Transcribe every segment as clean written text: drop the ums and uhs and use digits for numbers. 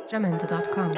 Jamendo.com.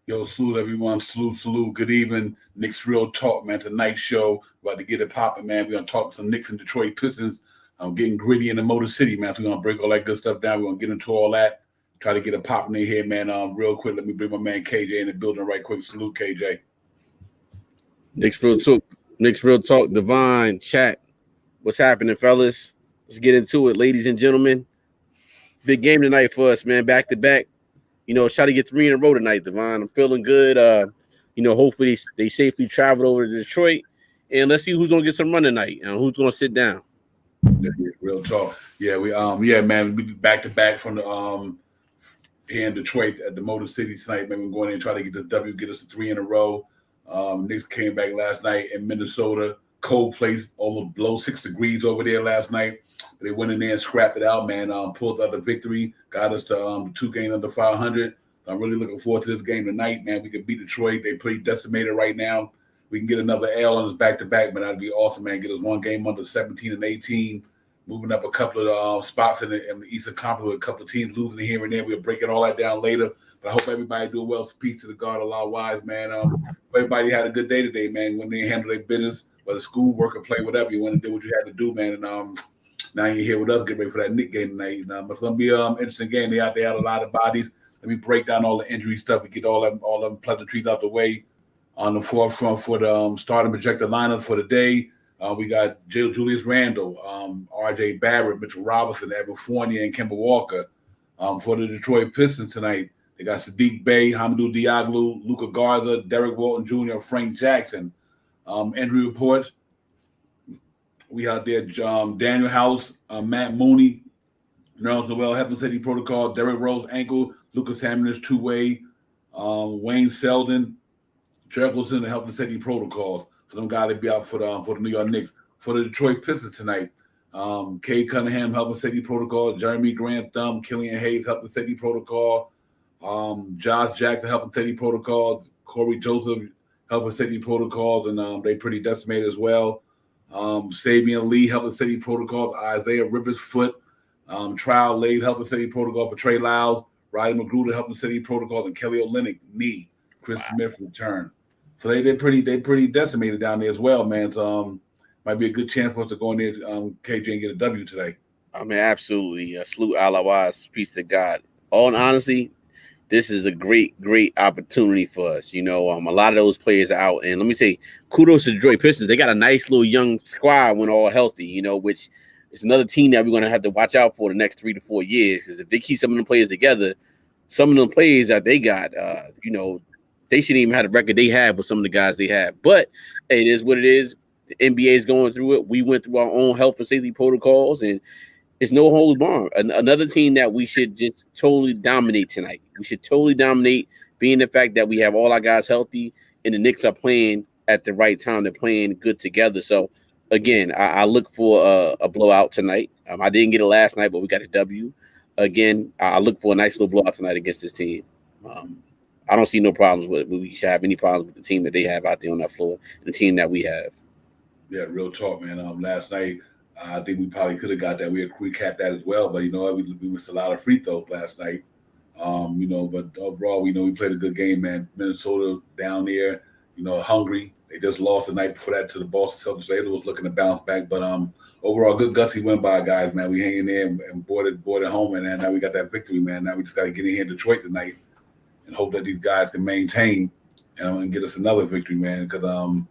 Yo, salute everyone. Salute. Good evening. Knicks Real Talk, man. Tonight's show. About to get it popping, man. We're going to talk some Knicks and Detroit Pistons. I'm getting gritty in the Motor City, man. So we're going to break all that good stuff down. We're going to get into all that. Try to get it popping in here, man. Real quick, let me bring my man KJ in the building right quick. Salute, KJ. Knicks Real Talk, Divine, chat. What's happening, fellas? Let's get into it, ladies and gentlemen. Big game tonight for us, man. Back to back. Try to get 3 in a row tonight, Divine. I'm feeling good. Hopefully they safely traveled over to Detroit. And let's see who's gonna get some run tonight and who's gonna sit down. Real talk. Yeah, man. We back to back from the here in Detroit at the Motor City tonight. Man, we're going in and try to get this W, get us a 3 in a row. Knicks came back last night in Minnesota. Cold place, almost below 6 degrees over there last night. They went in there and scrapped it out, man. Pulled out the victory, got us to 2 games under 500. I'm really looking forward to this game tonight, man. We could beat Detroit. They're pretty decimated right now. We can get another L on us back-to-back, man. That'd be awesome, man. Get us 1 game under 17 and 18, moving up a couple of spots in the Eastern Conference with a couple of teams losing here and there. We'll break it all that down later. But I hope everybody doing well. Peace to the God, Allah wise, man. Everybody had a good day today, man, when they handle their business, whether school, work, or play, whatever. You want to do what you had to do, man. And now you're here with us, get ready for that Knicks game tonight. It's going to be an interesting game. They had a lot of bodies. Let me break down all the injury stuff. We get all them pleasantries out the way. On the forefront for the starting projected lineup for the day, we got Julius Randle, R.J. Barrett, Mitchell Robinson, Evan Fournier, and Kemba Walker. For the Detroit Pistons tonight, they got Sadiq Bey, Hamidou Diallo, Luka Garza, Derek Walton Jr., Frank Jackson. Injury reports. We out there, Daniel House, Matt Mooney, Nerlens Noel, Health and Safety Protocol, Derrick Rose ankle, Lucas Hammonds two-way, Wayne Selden, Jefferson, the Health and Safety Protocols. So them guys will be out for the New York Knicks. For the Detroit Pistons tonight, Cade Cunningham, Health and Safety Protocol, Jeremy Grant Thumb, Killian Hayes, Health and Safety Protocol, Josh Jackson, Health and Safety Protocols, Corey Joseph, Health and Safety Protocols, and they pretty decimated as well. Sabian Lee, Health and Safety Protocol, Isaiah Rivers foot, trial laid Health and Safety Protocol for Trey Lyles, Roddy Magruder, Health and Safety Protocol, and Kelly Olynyk knee. Chris Smith return. So they're pretty decimated down there as well, man. So might be a good chance for us to go in there, KJ, and get a W today. I mean, absolutely. Salute Allah wise, peace to God. All in honesty, this is a great opportunity for us. A lot of those players are out. And let me say, kudos to Detroit Pistons. They got a nice little young squad when all healthy, which is another team that we're going to have to watch out for the next 3 to 4 years. Because if they keep some of them players together, some of them players that they got, they shouldn't even have the record they have with some of the guys they have. But it is what it is. The NBA is going through it. We went through our own health and safety protocols, and it's no holds barred. Another team that we should just totally dominate tonight. We should totally dominate, being the fact that we have all our guys healthy, and the Knicks are playing at the right time. They're playing good together. So, again, I look for a blowout tonight. I didn't get it last night, but we got a W. Again, I look for a nice little blowout tonight against this team. I don't see no problems with we should have any problems with the team that they have out there on that floor and the team that we have. Yeah, real talk, man. Last night I think we probably could have got that. We capped that as well, but you know we missed a lot of free throws last night. But overall, we played a good game, man. Minnesota down there, hungry. They just lost the night before that to the Boston Celtics. They was looking to bounce back, but overall, good gutsy win by guys, man. We hanging there and bought it home, and now we got that victory, man. Now we just got to get in here in Detroit tonight and hope that these guys can maintain and get us another victory, man. Because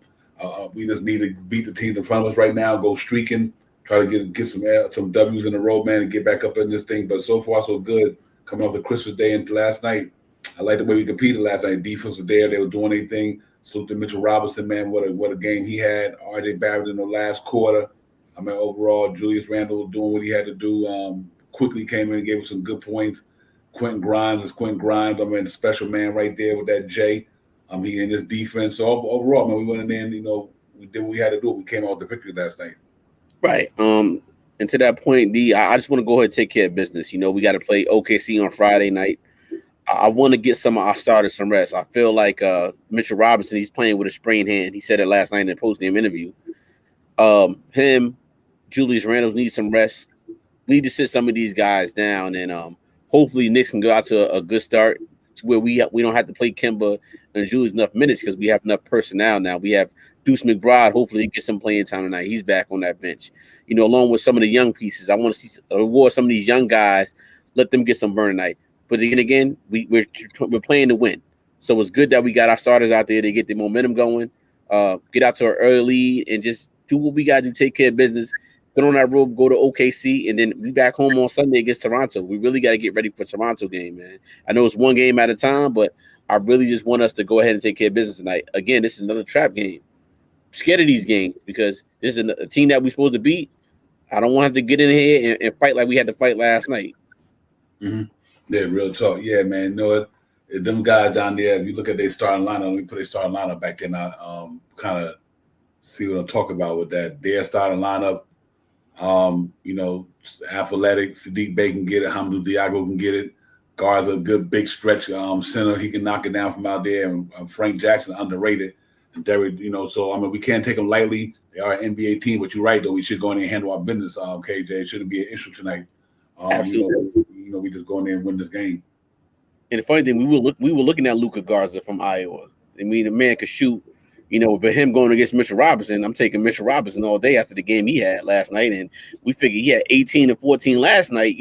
we just need to beat the teams in front of us right now, go streaking, try to get some W's in a row, man, and get back up in this thing. But so far, so good. Coming off the Christmas Day and last night, I like the way we competed last night. Defense was there; they were doing their thing. Salute to Mitchell Robinson, man. What a game he had. R.J. Barrett in the last quarter. I mean, overall, Julius Randle doing what he had to do. Quickly came in and gave us some good points. Quentin Grimes. I mean, special man right there with that J. He in his defense. So overall, man, we went in there and, we did what we had to do. We came out with the victory last night. Right. And to that point, I just want to go ahead and take care of business. We got to play OKC on Friday night. I want to get some of our starters some rest. I feel like Mitchell Robinson, he's playing with a sprained hand. He said it last night in the post-game interview. Him, Julius Randle need some rest. Need to sit some of these guys down, and hopefully Knicks can go out to a good start to where we don't have to play Kemba and Julius enough minutes because we have enough personnel now. We have Deuce McBride. Hopefully he gets some playing time tonight. He's back on that bench. Along with some of the young pieces. I want to see reward some of these young guys. Let them get some burn tonight. But again, we're playing to win. So it's good that we got our starters out there to get the momentum going, get out to an early lead, and just do what we got to do, take care of business, get on that road, go to OKC, and then be back home on Sunday against Toronto. We really got to get ready for Toronto game, man. I know it's one game at a time, but I really just want us to go ahead and take care of business tonight. Again, this is another trap game. I'm scared of these games because this is a team that we're supposed to beat. I don't want to have to get in here and fight like we had to fight last night. Mm-hmm. Yeah, real talk. Yeah, man. Them guys down there, if you look at their starting lineup, let me put their starting lineup back there now, kind of see what I'm talking about with that. Their starting lineup, athletic, Sadiq Bey can get it, Hamidou Diallo can get it. Guards a good big stretch center. He can knock it down from out there. And Frank Jackson, underrated. And Derek, so, we can't take them lightly. They are an NBA team, but you're right, though. We should go in there and handle our business, KJ. It shouldn't be an issue tonight. Absolutely. We just go in there and win this game. And the funny thing, we were looking at Luka Garza from Iowa. I mean, the man could shoot, but him going against Mitchell Robinson, I'm taking Mitchell Robinson all day after the game he had last night. And we figured he had 18 and 14 last night.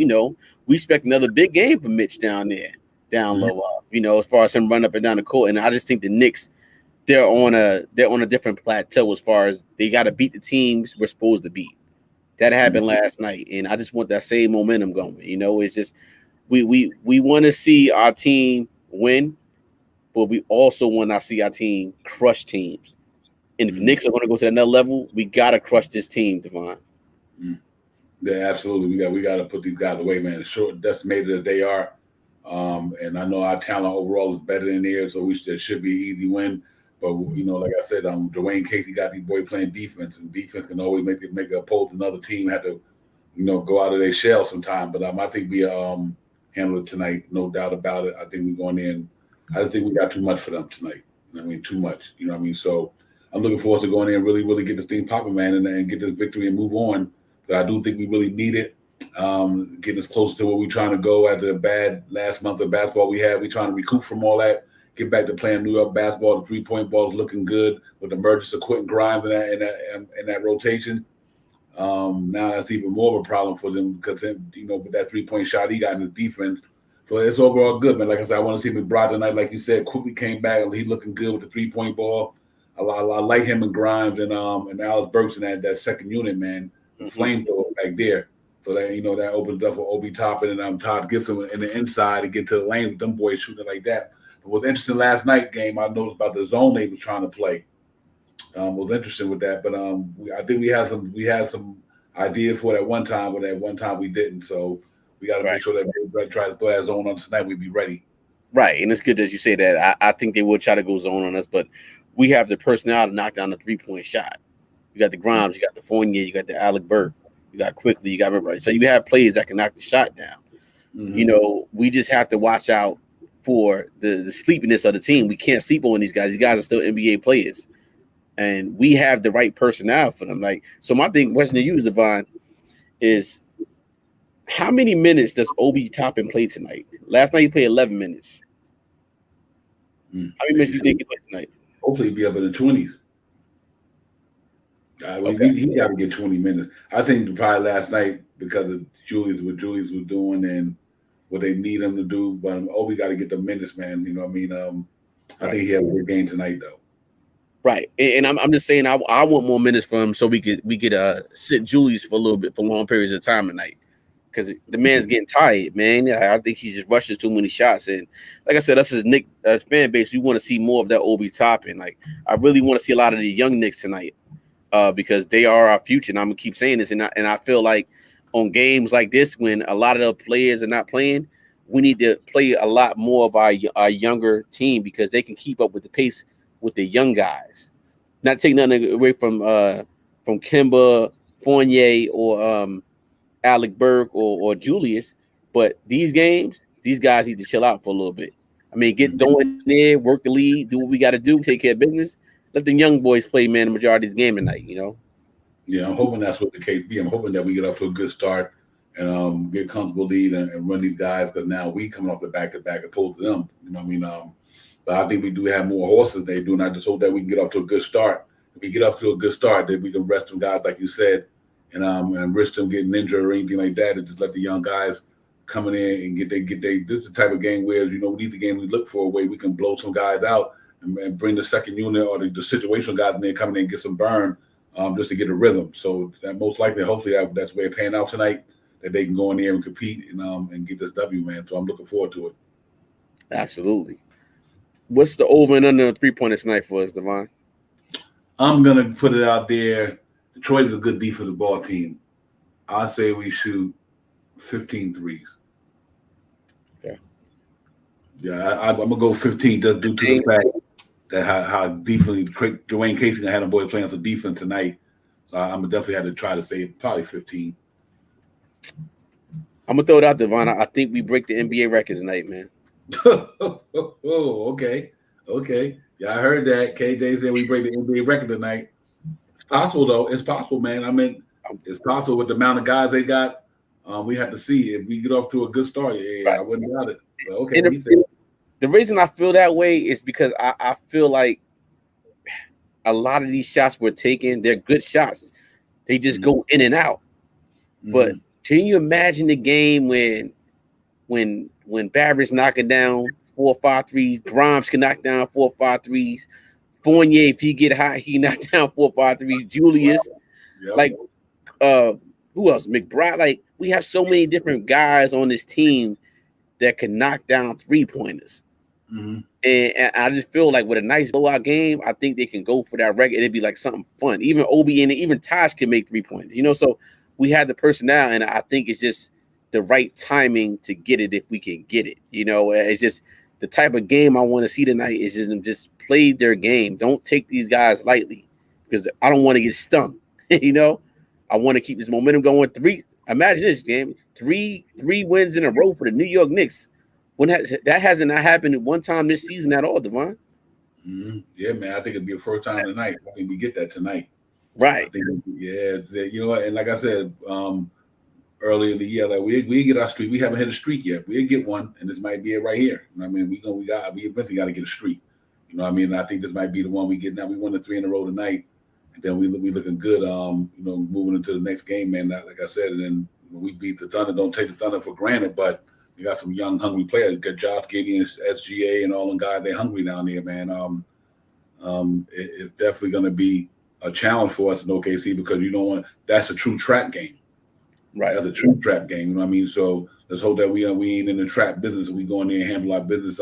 We expect another big game from Mitch down there, down low, as far as him running up and down the court. And I just think the Knicks, they're on a different plateau as far as they got to beat the teams we're supposed to beat. That happened last night, and I just want that same momentum going. It's just we want to see our team win, but we also want to see our team crush teams. And if Knicks are going to go to another level, we got to crush this team, Devon. Yeah, absolutely. We got to put these guys away, man. Short, decimated as they are, and I know our talent overall is better than theirs, so there should be an easy win. But like I said, Dwayne Casey got these boys playing defense, and defense can always make an opposing another team have to, go out of their shell sometime. But I think we handle it tonight, no doubt about it. I think we're going in. I just think we got too much for them tonight. Too much. So I'm looking forward to going in and really, really get this thing popping, man, and get this victory and move on. But I do think we really need it. Getting us closer to where we're trying to go after the bad last month of basketball we had. We're trying to recoup from all that. Get back to playing New York basketball. The three-point ball is looking good with the emergence of Quentin Grimes in that rotation. Now that's even more of a problem for them because with that three-point shot he got in his defense. So it's overall good, man. Like I said, I want to see McBride tonight. Like you said, quickly came back and he looking good with the three-point ball. I like him and Grimes and Alex Burks in that second unit, man. Flamethrower back there. So that that opens up for Obi Toppin and Todd Gibson in the inside to get to the lane with them boys shooting like that. But what's interesting last night game, I noticed about the zone they was trying to play. Was interesting with that, but I think we had some idea for that one time, but that one time we didn't. So we got to make sure that we try to throw that zone on tonight. We'd be ready. Right, and it's good that you say that. I think they will try to go zone on us, but we have the personnel to knock down the 3-point shot. You got the Grimes, you got the Fournier, you got the Alec Burke, you got Quickly, you got everybody. So you have players that can knock the shot down. We just have to watch out for the sleepiness of the team. We can't sleep on these guys. These guys are still NBA players, and we have the right personnel for them. Like, so my thing, question to you, Devon, is how many minutes does Obi Toppin play tonight? Last night he played 11 minutes. How many minutes do you think he plays tonight? Hopefully he'll be up in the 20s. He got to get 20 minutes. I think probably last night because of what Julius was doing and what they need him to do. But Obi got to get the minutes, man. You know what I mean? I think he had a good game tonight, though. Right, and I'm just saying I want more minutes for him so we could sit Julius for a little bit for long periods of time tonight, because the man's getting tired, man. I think he just rushes too many shots, and like I said, us as Knicks fan base, we want to see more of that Obi Toppin. Like, I really want to see a lot of the young Knicks tonight, because they are our future. And I'm gonna keep saying this, and I feel like on games like this, when a lot of the players are not playing, we need to play a lot more of our younger team, because they can keep up with the pace with the young guys. Not taking nothing away from Kemba, Fournier, or Alec Burke or Julius, but these games, these guys need to chill out for a little bit. I mean, get going there, work the lead, do what we got to do, take care of business. Let them young boys play, man, the majority of this game tonight, you know? Yeah, I'm hoping that's what the case be. I'm hoping that we get off to a good start and get comfortable lead and run these guys, because now we coming off the back-to-back opposed to them. You know what I mean? But I think we do have more horses than they do, and I just hope that we can get off to a good start. If we get up to a good start, then we can rest them guys, like you said, and risk them getting injured or anything like that, and just let the young guys coming in and get they. This is the type of game where, you know, we need the game we look for a way we can blow some guys out and bring the second unit or the situational guys in there coming in and get some burn, just to get a rhythm. So that most likely, hopefully, that's where it panned out tonight, that they can go in there and compete and get this W, man. So I'm looking forward to it. Absolutely. What's the over and under 3-pointers tonight for us, Devon? I'm going to put it out there. Detroit is a good defensive ball team. I say we shoot 15 threes. Okay. Yeah, I'm going to go 15 just due to the fact that how defensively Dwayne Casey had a boy playing some defense tonight. So I'm going to definitely have to try to say probably 15. I'm going to throw it out, Devon. I think we break the NBA record tonight, man. Oh, okay. Yeah, I heard that. KJ said we break the NBA record tonight. It's possible, though. It's possible, man. I mean, it's possible with the amount of guys they got. We have to see if we get off to a good start. Yeah, right. I wouldn't doubt it. But okay. The reason I feel that way is because I feel like a lot of these shots we're taking, they're good shots. They just go in and out. But can you imagine the game when Barrett's knocking down 4 or 5 threes, Grimes can knock down 4 or 5 threes, Fournier, if he get hot, he knock down 4 or 5 threes, Julius, like who else? McBride. Like, we have so many different guys on this team that can knock down 3-pointers. And I just feel like with a nice blowout game, I think they can go for that record. It'd be like something fun. Even Obi and even Tosh can make 3-pointers, you know. So we have the personnel, and I think it's just the right timing to get it if we can get it. You know, it's just the type of game I want to see tonight is just play their game. Don't take these guys lightly, because I don't want to get stung. You know, I want to keep this momentum going. Imagine this game, three wins in a row for the New York Knicks. That hasn't not happened at one time this season at all, Devon. Yeah, man. I think it'd be a first time tonight. I think we get that tonight. Right. I think, you know what? And like I said, early in the year, like we get our streak. We haven't hit a streak yet. We'll get one, and this might be it right here. You know what I mean, we eventually got to get a streak. You know what I mean? I think this might be the one we get now. We won the 3 in a row tonight, and then we looking good. You know, moving into the next game, man. Like I said, and then we beat the Thunder. Don't take the Thunder for granted, but we got some young, hungry players. Got Josh Giddey and SGA and all them guys. They're hungry down there, man. It's definitely going to be a challenge for us in OKC, because you don't want. That's a true trap game. Right, that's a true trap game. You know what I mean? So let's hope that we ain't in the trap business. We go in there and handle our business.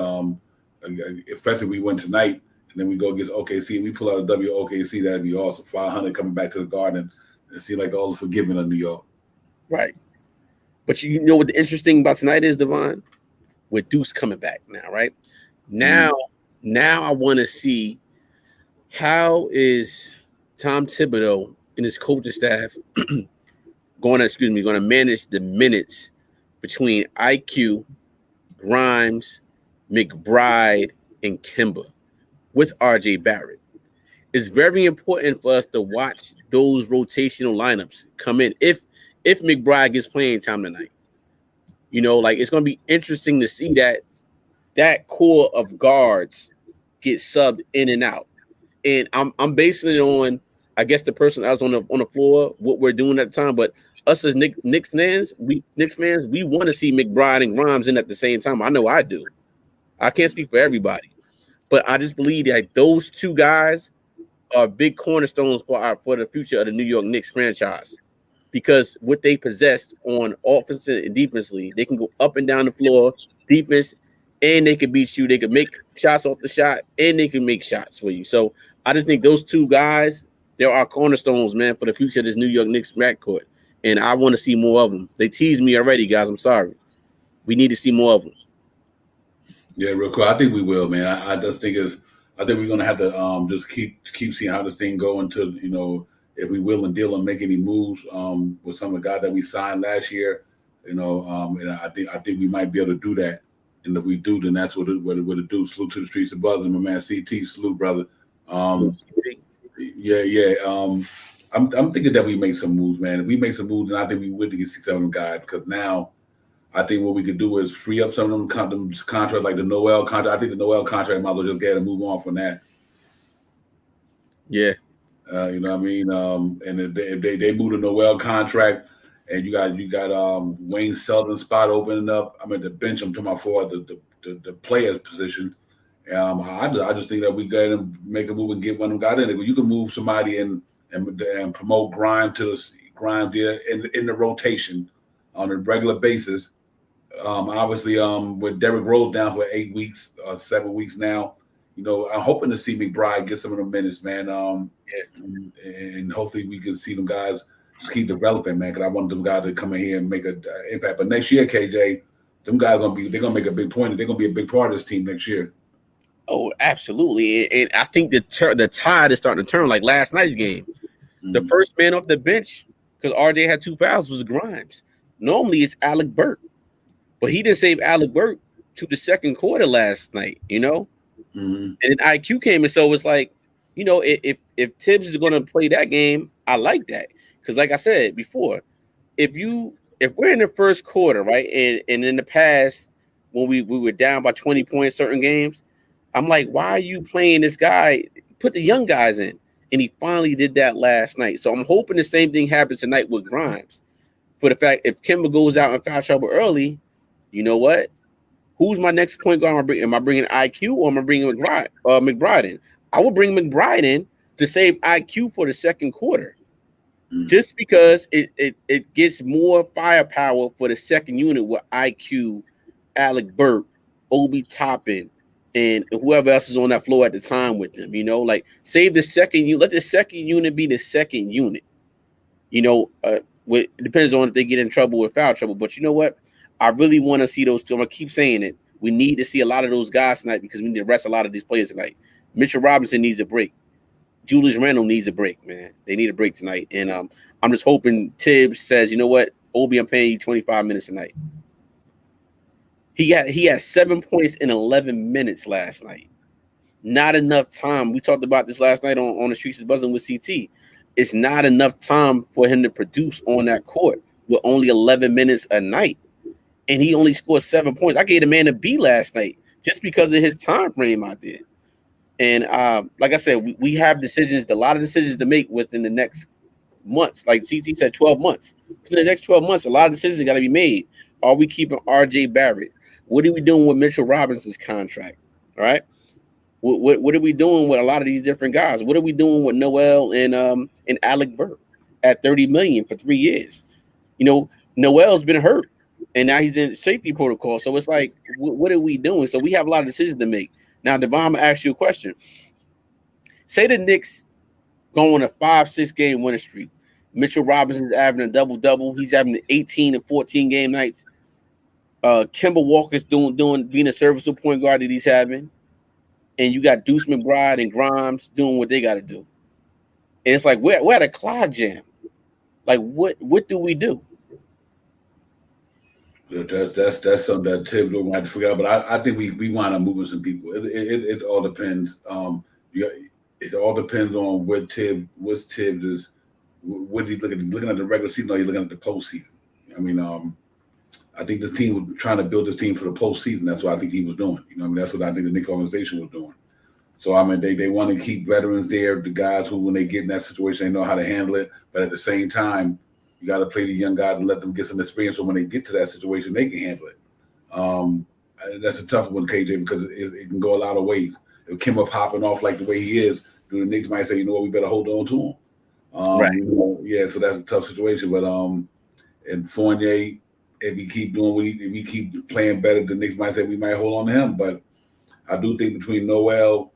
Especially if we win tonight, and then we go against OKC. We pull out a W OKC. That'd be awesome. 500 coming back to the Garden and see like all the forgiving of New York. Right. But you know what the interesting about tonight is, Devon? With Deuce coming back now, right? Now I want to see how is Tom Thibodeau and his coaching staff going to manage the minutes between IQ, Grimes, McBride, and Kimba with RJ Barrett. It's very important for us to watch those rotational lineups come in if McBride gets playing time tonight. Like it's gonna be interesting to see that core of guards get subbed in and out. And I'm basing it on, I guess, the person that was on the floor, what we're doing at the time. But us as Knicks fans, we want to see McBride and Grimes in at the same time. I know I do. I can't speak for everybody, but I just believe that those two guys are big cornerstones for the future of the New York Knicks franchise, because what they possess on offense and defensively, they can go up and down the floor, defense, and they can beat you. They can make shots off the shot, and they can make shots for you. So I just think those two guys, there are cornerstones, man, for the future of this New York Knicks backcourt, and I want to see more of them. They teased me already, guys. I'm sorry. We need to see more of them. Yeah, real quick. I think we will, man. I just think I think we're gonna have to just keep seeing how this thing go until if we will and deal and make any moves with some of the guys that we signed last year, and I think we might be able to do that. And if we do, then that's what it do. Salute to the streets of Buzz, my man CT. Salute, brother. Yeah. I'm thinking that we make some moves, man. If we make some moves, then I think we would get 6-7 guys, because now I think what we could do is free up some of them contracts, like the Noel contract. I think the Noel contract might as well just get and move on from that. Yeah. You know what I mean? And if they move the Noel contract, and you got Wayne Selden's spot opening up. I mean, the bench. I'm talking about for the players position. I just think that we got to make a move and get one of them guys in. You can move somebody in and promote Grimes there in the rotation on a regular basis. Obviously, with Derrick Rose down for 8 weeks, 7 weeks now, I'm hoping to see McBride get some of the minutes, man. And hopefully we can see them guys just keep developing, man. Because I want them guys to come in here and make an impact. But next year, KJ, them guys they're gonna make a big point. They're gonna be a big part of this team next year. Oh, absolutely. And I think the tide is starting to turn. Like last night's game, the first man off the bench, because RJ had 2 fouls, was Grimes. Normally it's Alec Burke, but he didn't save Alec Burke to the second quarter last night. And then IQ came, and so it's like, if Tibbs is going to play that game, I like that, because like I said before, if we're in the first quarter, right, and in the past when we were down by 20 points certain games, I'm like, why are you playing this guy? Put the young guys in, and he finally did that last night. So I'm hoping the same thing happens tonight with Grimes. For the fact, if Kimba goes out in foul trouble early, you know what? Who's my next point guard? Am I bringing IQ or am I bringing McBride in? I would bring McBride in to save IQ for the second quarter, just because it gets more firepower for the second unit with IQ, Alec Burke, Obi Toppin, and whoever else is on that floor at the time with them. Like save the second unit. Let the second unit be the second unit. It depends on if they get in trouble with foul trouble. But you know what? I really want to see those two. I'm going to keep saying it. We need to see a lot of those guys tonight, because we need to rest a lot of these players tonight. Mitchell Robinson needs a break. Julius Randle needs a break, man. They need a break tonight. And I'm just hoping Tibbs says, you know what, Obi, I'm paying you 25 minutes tonight. He had 7 points in 11 minutes last night. Not enough time. We talked about this last night on the Streets is Buzzing with CT. It's not enough time for him to produce on that court with only 11 minutes a night. And he only scored 7 points. I gave the man a B last night just because of his time frame out there. And like I said, we have a lot of decisions to make within the next months. Like CT said, 12 months. For the next 12 months, a lot of decisions got to be made. Are we keeping RJ Barrett? What are we doing with Mitchell Robinson's contract? All right. What are we doing with a lot of these different guys? What are we doing with Noel and Alec Burke at $30 million for 3 years? Noel's been hurt, and now he's in safety protocol. So it's like, what are we doing? So we have a lot of decisions to make. Now, Devon, I'm going to ask you a question. Say the Knicks go on a 5-6 game winning streak. Mitchell Robinson's having a double-double. He's having 18 and 14 game nights. Kemba Walker's being a serviceable point guard that he's having. And you got Deuce McBride and Grimes doing what they got to do. And it's like, we're at a clock jam. Like, what do we do? That's something that Tibbs will want to figure out. But I think we wind up moving some people. It all depends. It all depends on what's Tibbs is. What he looking at the regular season, or he looking at the postseason. I mean, I think this team was trying to build this team for the postseason. That's what I think he was doing. You know, I mean, that's what I think the Knicks organization was doing. So I mean, they want to keep veterans there, the guys who, when they get in that situation, they know how to handle it. But at the same time, you got to play the young guys and let them get some experience, so when they get to that situation, they can handle it. That's a tough one, KJ, because it can go a lot of ways. If Kimba popping off like the way he is, the Knicks might say, you know what, we better hold on to him. Right. You know, yeah, so that's a tough situation. But and Fournier, if we keep doing if we keep playing better, the Knicks might say we might hold on to him. But I do think between Noel,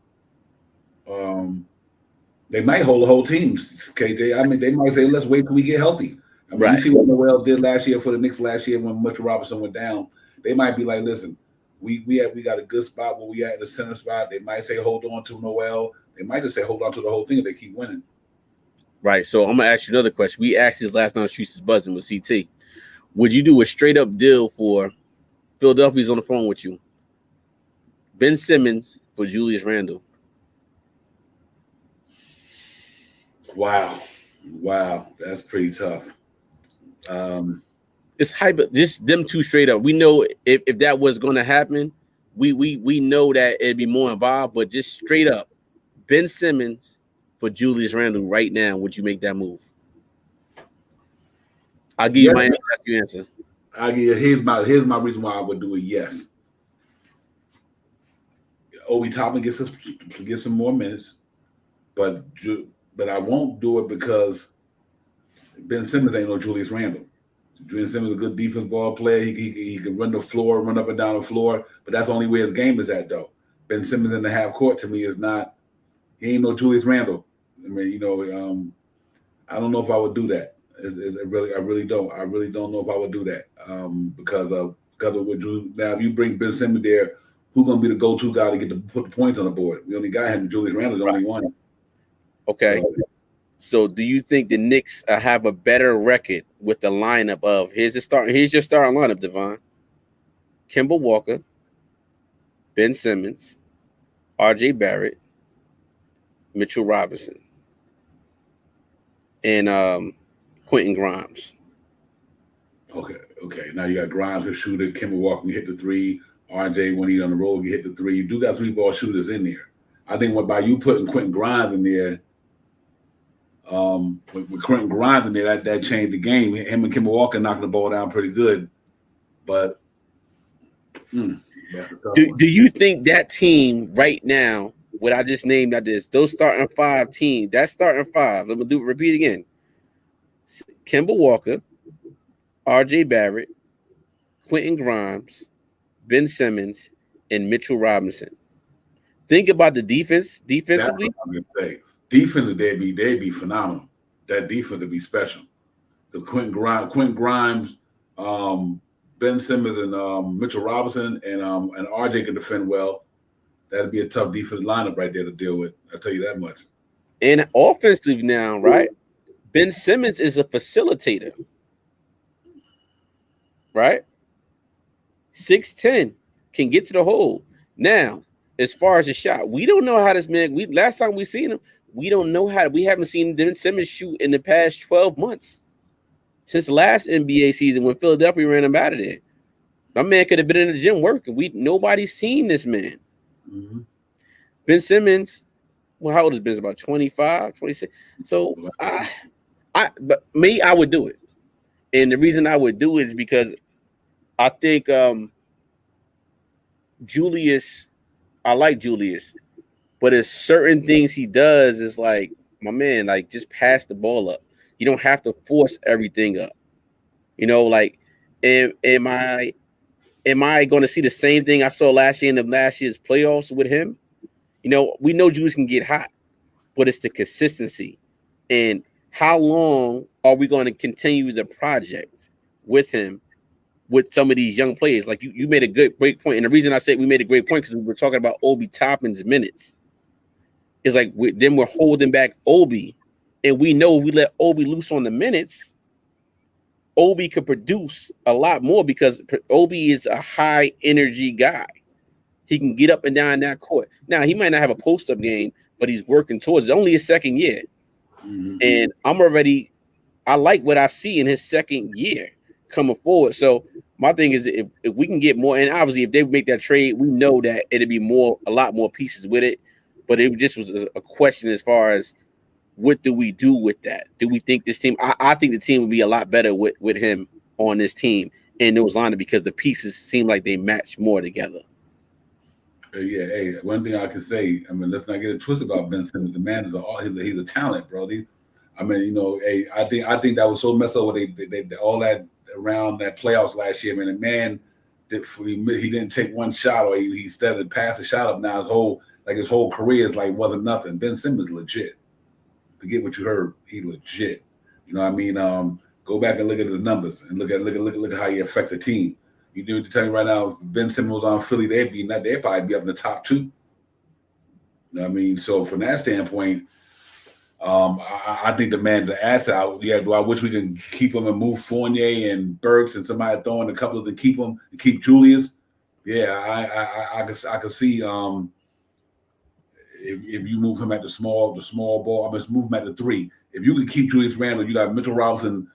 they might hold the whole team, KJ. I mean, they might say, let's wait till we get healthy. I mean, you see what Noel did last year for the Knicks last year when Mitchell Robinson went down. They might be like, listen, we got a good spot where we at in the center spot. They might say hold on to Noel. They might just say hold on to the whole thing if they keep winning. Right. So I'm gonna ask you another question. We asked this last night on Streets is Buzzing with CT. Would you do a straight up deal for Philadelphia's on the phone with you? Ben Simmons for Julius Randle. Wow, that's pretty tough. It's hype. Just them two straight up. We know if that was going to happen, we know that it'd be more involved. But just straight up, Ben Simmons for Julius Randle right now. Would you make that move? I'll give you my answer. I'll give you here's my reason why I would do it. Yes, Obi Toppin gets some more minutes, but I won't do it because Ben Simmons ain't no Julius Randle. Ben Simmons is a good defense ball player. He can run the floor, run up and down the floor, but that's the only way his game is at, though. Ben Simmons in the half court to me is not. He ain't no Julius Randle. I mean, you know, I don't know if I would do that. I really don't. I really don't know if I would do that because of what Drew. Now, if you bring Ben Simmons there, who's gonna be the go-to guy to put the points on the board? We only got him. Julius Randle, the only one. Okay. So do you think the Knicks have a better record with the lineup of here's your starting lineup, Devon? Kemba Walker, Ben Simmons, RJ Barrett, Mitchell Robinson, and Quentin Grimes. Okay. Now you got Grimes who shooter, Kemba Walker can hit the three, RJ when he's on the road can hit the three. You do got 3-ball shooters in there. I think by you putting Quentin Grimes in there. With Quentin Grimes in there, that changed the game. Him and Kemba Walker knocking the ball down pretty good, but do you think that team right now, what I just named at this, those starting five team, that starting five, let me repeat again: Kemba Walker, RJ Barrett, Quentin Grimes, Ben Simmons, and Mitchell Robinson. Think about the defensively. That's what I'm gonna say. Defensively, they'd be phenomenal. That defense would be special. Because Quentin Grimes, Ben Simmons, and Mitchell Robinson, and RJ can defend well. That'd be a tough defensive lineup right there to deal with. I'll tell you that much. And offensively now, right? Ben Simmons is a facilitator, right? 6'10", can get to the hole. Now, as far as the shot, we don't know how this man. Last time we seen him, we don't know how. We haven't seen Ben Simmons shoot in the past 12 months since the last NBA season when Philadelphia ran him out of there. My man could have been in the gym working. Nobody's seen this man. Mm-hmm. Ben Simmons, well, how old is Ben? About 25, 26. So I would do it. And the reason I would do it is because I think Julius, I like Julius, but there's certain things he does is like, my man, like just pass the ball up. You don't have to force everything up. You know, like, am I going to see the same thing I saw last year in the last year's playoffs with him? You know, we know Julius can get hot, but it's the consistency. And how long are we going to continue the project with him, with some of these young players? Like you made a great point. And the reason I said we made a great point because we were talking about Obi Toppin's minutes. It's like then we're holding back Obi. And we know if we let Obi loose on the minutes, Obi could produce a lot more because Obi is a high energy guy. He can get up and down that court. Now he might not have a post up game, but he's working towards it. It's only his second year, and I like what I see in his second year coming forward. So my thing is, if we can get more, and obviously if they make that trade, we know that it'd be a lot more pieces with it. But it just was a question as far as what do we do with that? Do we think this team? I think the team would be a lot better with him on this team in those lineups because the pieces seem like they match more together. Yeah, hey, one thing I can say, I mean, let's not get it twisted about Ben Simmons. The man is he's a talent, bro. I mean, you know, hey, I think that was so messed up when they all that around that playoffs last year. I mean, the man he didn't take one shot, or he started to pass a shot up. Now his whole career is like wasn't nothing. Ben Simmons legit. Forget what you heard. He legit. You know what I mean? Go back and look at his numbers and look at how he affect the team. You do to tell me right now, if Ben Simmons was on Philly, they'd probably be up in the top 2. You know what I mean? So from that standpoint, I think the man, the asset. Yeah, do I wish we can keep him and move Fournier and Burks and somebody throwing a couple of them, keep him and keep Julius? Yeah, I could see if you move him at the small ball, I must move him at the 3. If you can keep Julius Randle, you got Mitchell Robinson,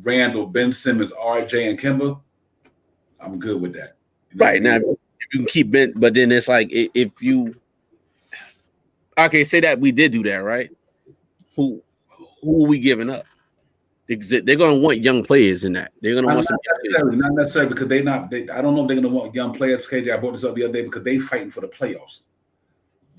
Randle, Ben Simmons, RJ, and Kemba. I'm good with that. You know, right now, if you can keep Ben, but then it's like if you say that we did do that, right? Who are we giving up? They're going to want young players in that. They're going to want not necessarily because I don't know if they're going to want young players. KJ, I brought this up the other day because they fighting for the playoffs.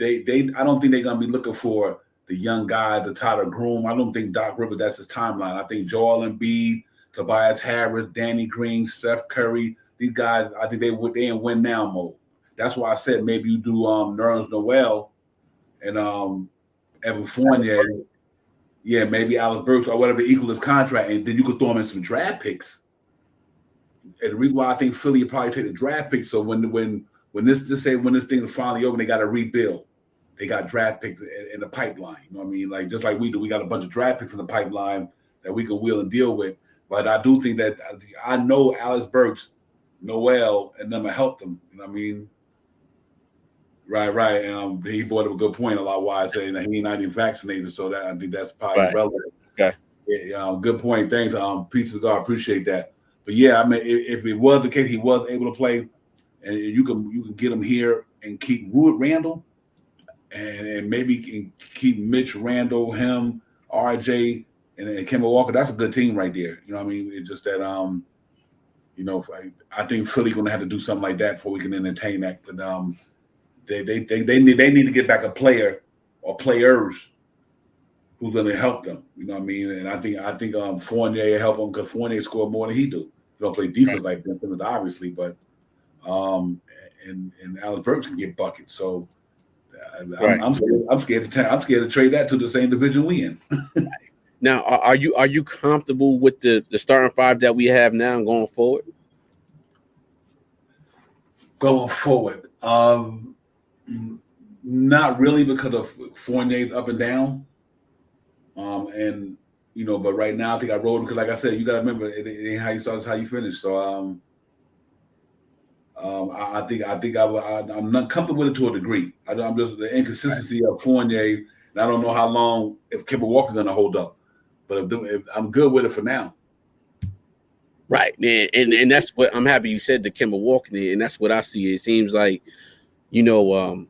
I don't think they're going to be looking for the young guy, the Tyler Groom. I don't think Doc Rivers, that's his timeline. I think Joel Embiid, Tobias Harris, Danny Green, Steph Curry. These guys, I think they in win now mode. That's why I said maybe you do Nerlens Noel and Evan Fournier. Yeah, maybe Alex Burks or whatever equal his contract, and then you could throw him in some draft picks. And the reason why I think Philly would probably take the draft picks. So when this thing is finally over, they got to rebuild. They got draft picks in the pipeline. You know what I mean? Like just like we do, we got a bunch of draft picks in the pipeline that we can wheel and deal with. But I do think that I know Alex Burks, Noel, and them will help them. You know what I mean? Right. He brought up a good point a lot why saying that he's not even vaccinated, so that I think that's probably relevant. Okay. Yeah, good point. Thanks, Pizza God, appreciate that. But yeah, I mean, if it was the case, he was able to play, and you can get him here and keep Randall, and maybe can keep Mitch Randall, him, RJ, and Kemba Walker. That's a good team right there. You know what I mean? It's just that you know, I think Philly's gonna have to do something like that before we can entertain that. But they need to get back a player or players who's going to help them. You know what I mean? And I think Fournier help him because Fournier scored more than he do. He don't play defense like Ben Simmons, obviously, but and Alex Burks can get buckets. So I'm scared to trade that to the same division we in. Now, are you comfortable with the starting 5 that we have now going forward? Going forward, not really because of Fournier's up and down. And you know, but right now I think I rolled because, like I said, you got to remember it ain't how you start, it's how you finish. So I think I'm not comfortable with it to a degree. I'm just the inconsistency of Fournier, and I don't know how long if Kemba Walker's going to hold up, but I'm good with it for now. Right, and that's what I'm happy you said the Kemba Walker, and that's what I see. It seems like, you know,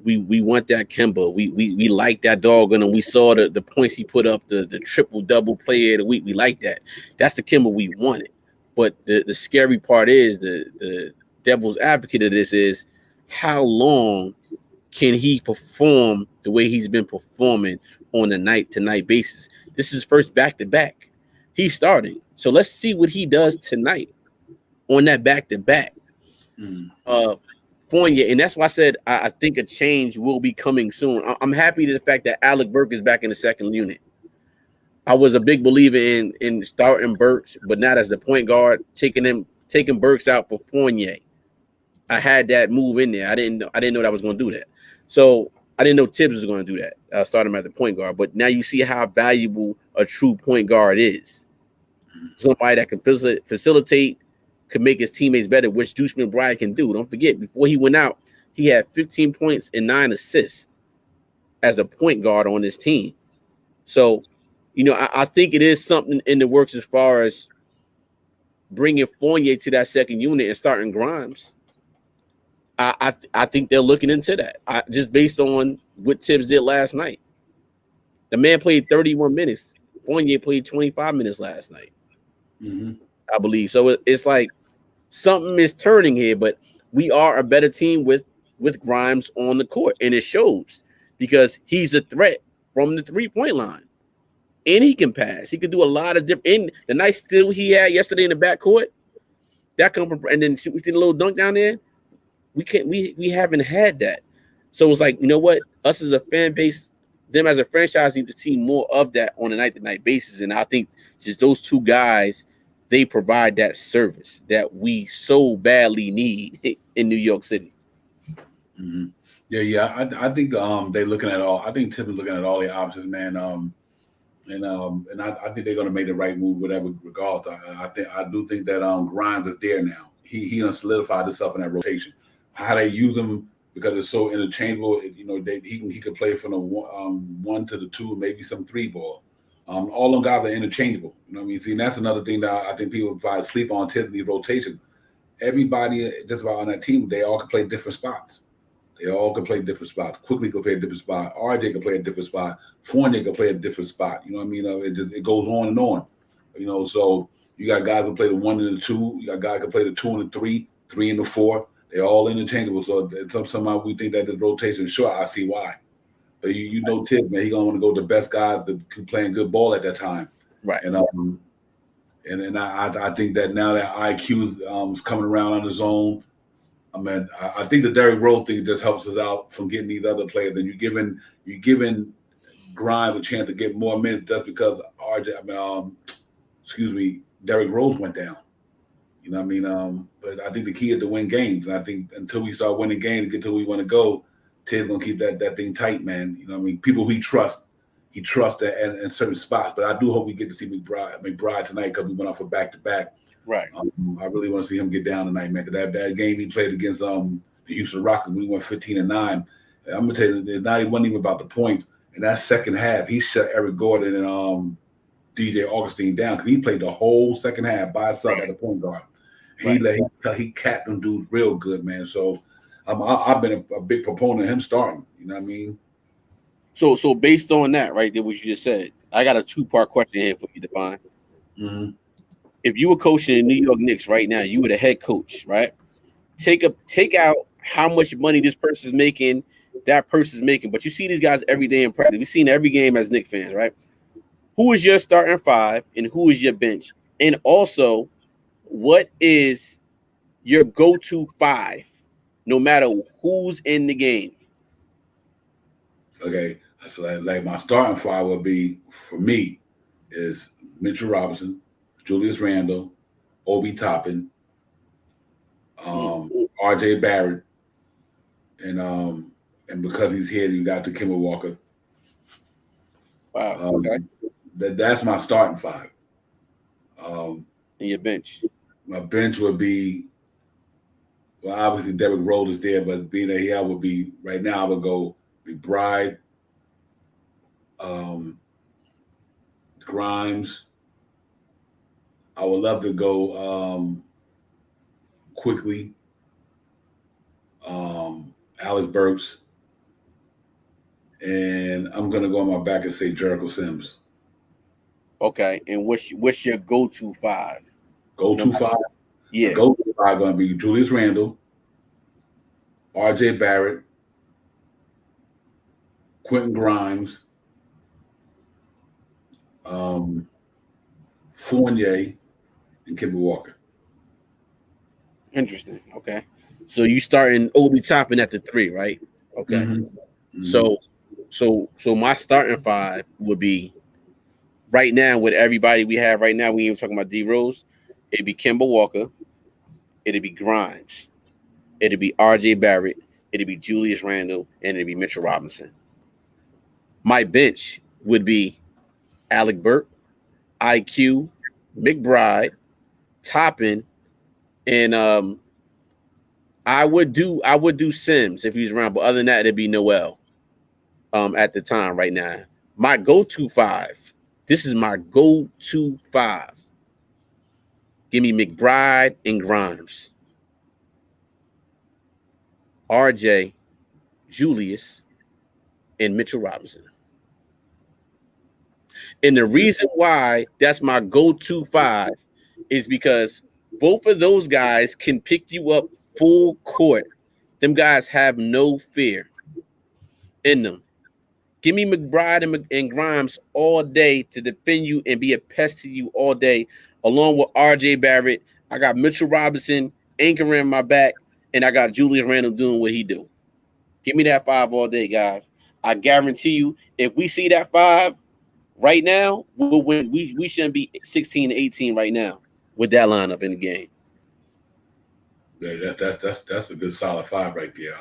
we want that Kemba. We like that dog, and we saw the points he put up, the triple double player of the week. We like that. That's the Kemba we wanted. But the scary part is the devil's advocate of this is how long can he perform the way he's been performing on a night-to-night basis? This is first back-to-back. He's starting. So let's see what he does tonight on that back-to-back. Fournier, and that's why I said I think a change will be coming soon. I'm happy to the fact that Alec Burks is back in the second unit. I was a big believer in starting Burks, but not as the point guard, taking Burks out for Fournier. I had that move in there. I didn't know that I was going to do that. So I didn't know Tibbs was going to do that. Start him at the point guard. But now you see how valuable a true point guard is. somebody that can facilitate, could make his teammates better, which Deuce McBride can do. Don't forget, before he went out, he had 15 points and 9 assists as a point guard on his team. So, I think it is something in the works as far as bringing Fournier to that second unit and starting Grimes. I think they're looking into that. Just based on what Tibbs did last night. The man played 31 minutes. Fournier played 25 minutes last night, I believe. So it's like something is turning here, but we are a better team with Grimes on the court, and it shows because he's a threat from the 3-point line, and he can pass. He can do a lot of different. And the nice steal he had yesterday in the backcourt, that come from, and then we did a little dunk down there. We haven't had that, so it's like, you know what, us as a fan base, them as a franchise need to see more of that on a night-to-night basis, and I think just those two guys, they provide that service that we so badly need in New York City. Mm-hmm. Yeah. I think they're looking at all. I think Tim is looking at all the options, man. And I think they're going to make the right move, whatever regards. I do think that Grimes is there now. He done solidified himself in that rotation. How they use him, because it's so interchangeable. He could play from the 1 to the 2, maybe some 3 ball. All them guys are interchangeable. You know what I mean? See, and that's another thing that I think people probably sleep on, Tiffany's rotation. Everybody just about on that team, they all can play different spots. Quickly can play a different spot. RJ can play a different spot. Fournier can play a different spot. You know what I mean? It goes on and on. So you got guys who play the 1 and the 2. You got guys who play the 2 and the 3, 3 and the 4. They're all interchangeable. So somehow we think that the rotation is short. I see why. But Tibbs, man, he gonna want to go to the best guys that playing good ball at that time. Right. And then I think that now that IQ is coming around on his own. I mean, I think the Derrick Rose thing just helps us out from getting these other players. And you're giving Grimes a chance to get more minutes just because Derrick Rose went down. You know what I mean? But I think the key is to win games. And I think until we start winning games and get to where we want to go, Ted's gonna keep that thing tight, man. You know what I mean? People who he trusts that in certain spots. But I do hope we get to see McBride tonight, because we went off a back-to-back. Right. I really want to see him get down tonight, man. Because that game he played against the Houston Rockets, we went 15-9. I'm gonna tell you, it wasn't even about the points. In that second half, he shut Eric Gordon and DJ Augustine down, because he played the whole second half by himself at the point guard. He capped them dudes real good, man. So I've been a big proponent of him starting. You know what I mean? So based on that, right there, what you just said, I got a 2-part question here for you, Devon. Mm-hmm. If you were coaching the New York Knicks right now, you were the head coach, right? Take out how much money this person's making, that person's making, but you see these guys every day in practice. We've seen every game as Knicks fans, right? Who is your starting 5 and who is your bench? And also, what is your go-to 5, no matter who's in the game? Okay, so like my starting 5 would be, for me, is Mitchell Robinson, Julius Randle, Obi Toppin, RJ Barrett, and because he's here, you got the Kemba Walker. Wow. Okay. That's my starting 5. And your bench? My bench would be, well, obviously Derrick Rose is there, but being that here would be right now, I would go McBride, Grimes. I would love to go quickly. Alex Burks. And I'm gonna go on my back and say Jericho Sims. Okay. And what's your go-to 5? Go-to 5? Yeah. Go-to 5 gonna be Julius Randle, RJ Barrett, Quentin Grimes, Fournier, and Kemba Walker. Interesting. Okay. So you starting Obi Toppin at the 3, right? Okay. Mm-hmm. So my starting 5 would be, right now with everybody we have right now, we ain't even talking about D Rose. It'd be Kemba Walker, it'd be Grimes, it'd be RJ Barrett, it'd be Julius Randle, and it'd be Mitchell Robinson. My bench would be Alec Burke, IQ, McBride, Toppin, and I would do Sims if he's around, but other than that, it'd be Noel. At the time, right now, my go-to five. This is my go-to five. Give me McBride and Grimes, RJ, Julius, and Mitchell Robinson. And the reason why that's my go-to five is because both of those guys can pick you up full court. Them guys have no fear in them. Give me McBride and Grimes all day to defend you and be a pest to you all day, along with RJ Barrett. I got Mitchell Robinson anchoring my back, and I got Julius Randle doing what he do. Give me that five all day, guys. I guarantee you, if we see that five right now, we'll win. We shouldn't be 16-18 right now with that lineup in the game. Yeah, that's a good solid five right there.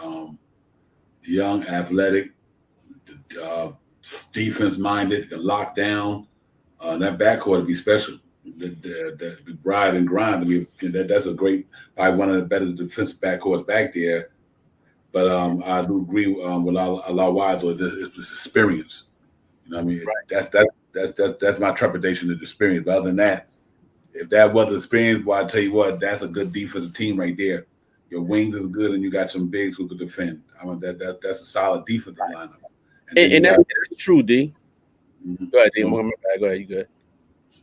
Young, athletic, defense minded, can lock down. That backcourt to be special. The McBride and Grimes, that's a great, probably one of the better defensive backcourts back there. But I do agree with a lot wide though. It's experience. You know what I mean? Right. That's my trepidation of the experience. But other than that, if that wasn't experience, well, I tell you what, that's a good defensive team right there. Your wings is good, and you got some bigs who could defend. I mean, that's a solid defensive lineup. And that's true, D. Mm-hmm. Go ahead, D. Go ahead, you good.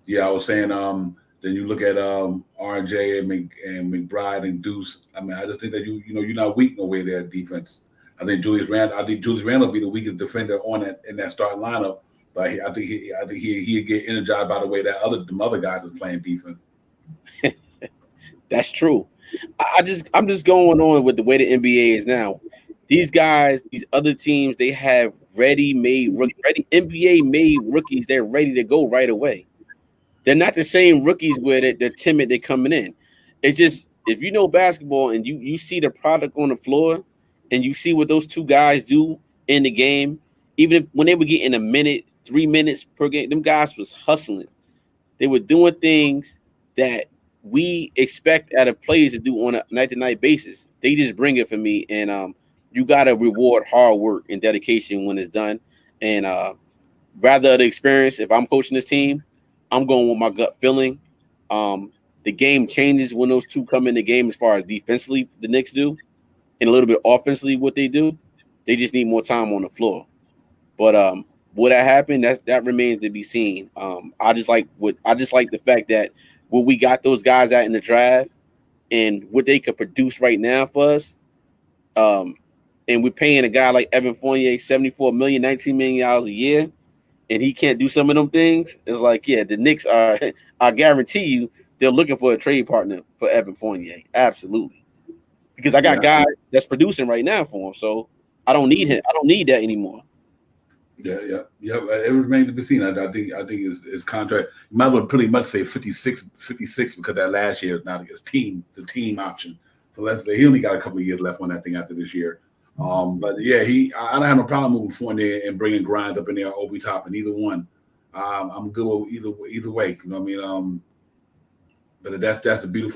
Yeah, I was saying. Then you look at RJ and McBride and Deuce. I mean, I just think that you're not weak nowhere there at defense. I think Julius Randle will be the weakest defender in that starting lineup. But I think he'd get energized by the way that them other guys are playing defense. That's true. I'm just going on with the way the NBA is now. These guys, these other teams, they have ready NBA made rookies. They're ready to go right away. They're not the same rookies where they're timid. They're coming in. It's just if you know basketball and you see the product on the floor and you see what those two guys do in the game, even when they were getting a minute, 3 minutes per game, them guys was hustling. They were doing things that we expect out of players to do on a night-to-night basis. They just bring it for me, and you got to reward hard work and dedication when it's done. And rather the experience, if I'm coaching this team, I'm going with my gut feeling. The game changes when those two come in the game as far as defensively the Knicks do, and a little bit offensively what they do. They just need more time on the floor. But will that happen? That remains to be seen. I just like the fact that when we got those guys out in the draft and what they could produce right now for us, and we're paying a guy like Evan Fournier $74 million, $19 million a year, and he can't do some of them things. It's like, yeah, the Knicks are. I guarantee you, they're looking for a trade partner for Evan Fournier. Absolutely, because I got guys that's producing right now for him, so I don't need him. I don't need that anymore. Yeah. It remains to be seen. I think his contract. You might as well pretty much say 56 because that last year is not his team. It's a team option. So let's say he only got a couple of years left on that thing after this year. But yeah, I don't have no problem moving Fournier and bringing Grimes up in there, Obi Toppin, either one. I'm good with either way. You know what I mean? But that's the beauty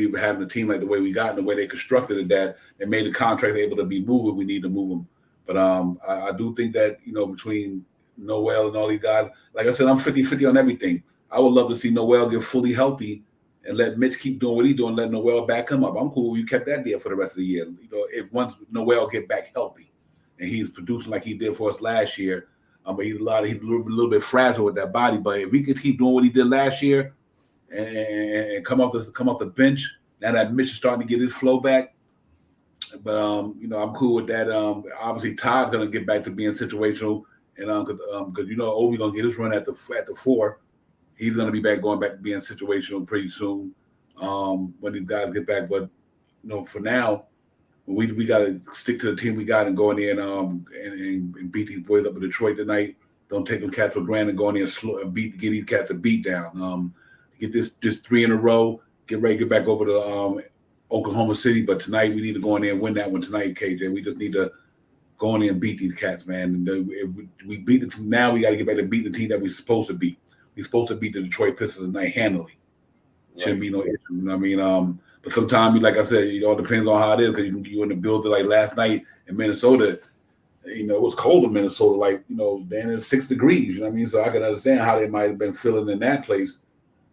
of having a team like the way we got and the way they constructed it, that they made the contract able to be moved. We need to move them. But I do think that, between Noel and all these guys, like I said, I'm 50-50 on everything. I would love to see Noel get fully healthy and let Mitch keep doing what he's doing, let Noel back him up. I'm cool. You kept that there for the rest of the year. If once Noel get back healthy and he's producing like he did for us last year, he's a little bit fragile with that body. But if he could keep doing what he did last year and come off the bench, now that Mitch is starting to get his flow back. But I'm cool with that. Obviously, Todd's gonna get back to being situational, and because Obi gonna get his run at the 4. He's gonna be going back to being situational pretty soon when these guys get back. But for now, we gotta stick to the team we got and go in there and beat these boys up in Detroit tonight. Don't take them cats for granted. Go in there and get these cats a beat down. Get this 3 in a row. Get ready to get back over to Oklahoma City, but tonight we need to go in there and win that one tonight, KJ. We just need to go in there and beat these cats, man. And if we beat the team now, we got to get back to beating the team that we're supposed to beat. He's supposed to beat the Detroit Pistons tonight handily. Shouldn't be no issue. You know what I mean? But sometimes, like I said, it all depends on how it is because you in the building like last night in Minnesota. It was cold in Minnesota, like, then it's 6 degrees. You know what I mean? So I can understand how they might have been feeling in that place.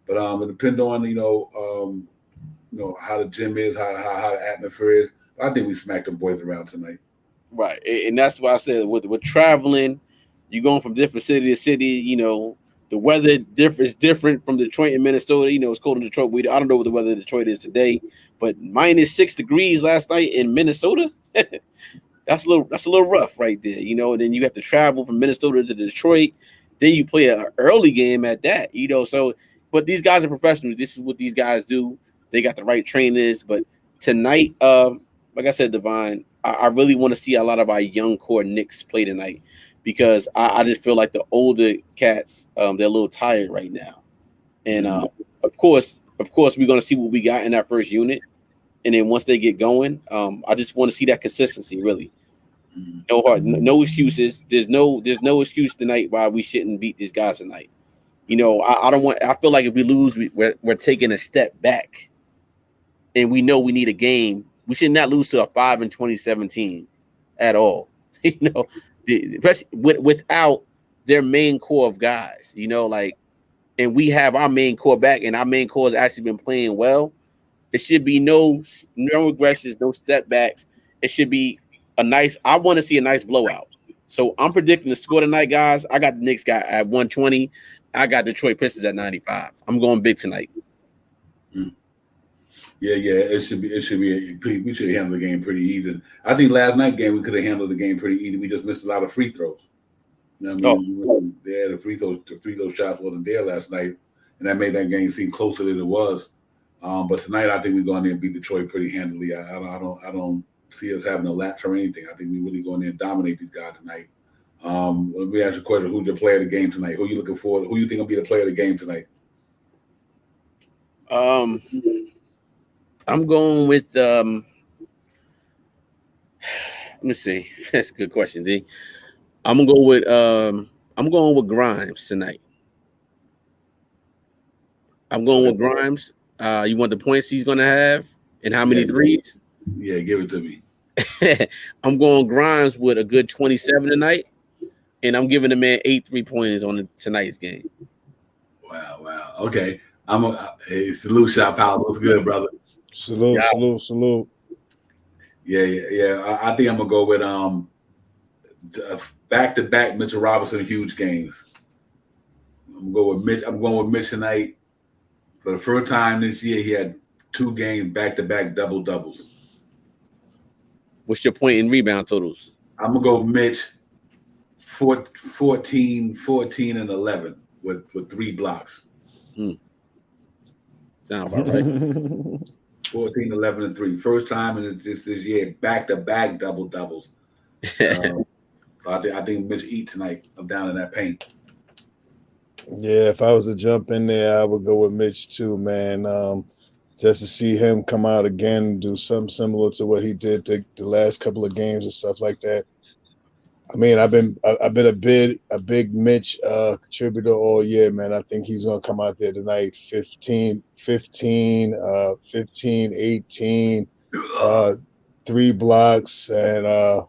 But it depends on, how the gym is, how the atmosphere is. But I think we smacked them boys around tonight. Right. And that's why I said with traveling, you're going from different city to city, the weather is different from Detroit and Minnesota. It's cold in Detroit. I don't know what the weather in Detroit is today, but minus 6 degrees last night in Minnesota. That's a little rough right there, and then you have to travel from Minnesota to Detroit. Then you play an early game at that, So, but these guys are professionals. This is what these guys do. They got the right trainers. But tonight, like I said, Divine, I really want to see a lot of our young core Knicks play tonight because I just feel like the older cats, they're a little tired right now. And of course, we're gonna see what we got in that first unit. And then once they get going, I just want to see that consistency. Really, no excuses. There's no excuse tonight why we shouldn't beat these guys tonight. I don't want. I feel like if we lose, we're taking a step back, and we know we need a game. We should not lose to a 5-20 at all. Especially without their main core of guys. And we have our main core back, and our main core has actually been playing well. It should be no regressions, no step backs. It should be I want to see a nice blowout. So I'm predicting the score tonight, guys. I got the Knicks guy at 120. I got Detroit Pistons at 95. I'm going big tonight. Yeah. It should be we should handle the game pretty easy. I think last night game we could have handled the game pretty easy. We just missed a lot of free throws. The free throw shots wasn't there last night, and that made that game seem closer than it was. But tonight, I think we're going in and beat Detroit pretty handily. I don't see us having a lapse or anything. I think we really going in and dominate these guys tonight. Let me ask you a question: who's the player of the game tonight? Who are you looking for? Who you think will be the player of the game tonight? I'm going with. Let me see. That's a good question, D. I'm gonna go with. I'm going with Grimes tonight. I'm going with Grimes. You want the points he's going to have and how many threes? Yeah, give it to me. I'm going Grimes with a good 27 tonight, and I'm giving the man 8 3-pointers on tonight's game. Wow. Okay. Hey, salute, Shot Power. What's good, brother? Salute. Yeah. I think I'm gonna go with back-to-back Mitchell Robinson huge games. I'm going with Mitch tonight. For the first time this year, he had 2 games back-to-back double-doubles. What's your point in rebound totals? I'm going to go with Mitch 14, and 11 with 3 blocks. Sound about right. 14, 11, and 3. First time in this year, back-to-back double-doubles. So I think Mitch eat tonight. I'm down in that paint. Yeah, if I was to jump in there, I would go with Mitch too, man. Just to see him come out again and do something similar to what he did the last couple of games and stuff like that. I mean, I've been a big Mitch contributor all year, man. I think he's gonna come out there tonight 15, 18, 3 blocks and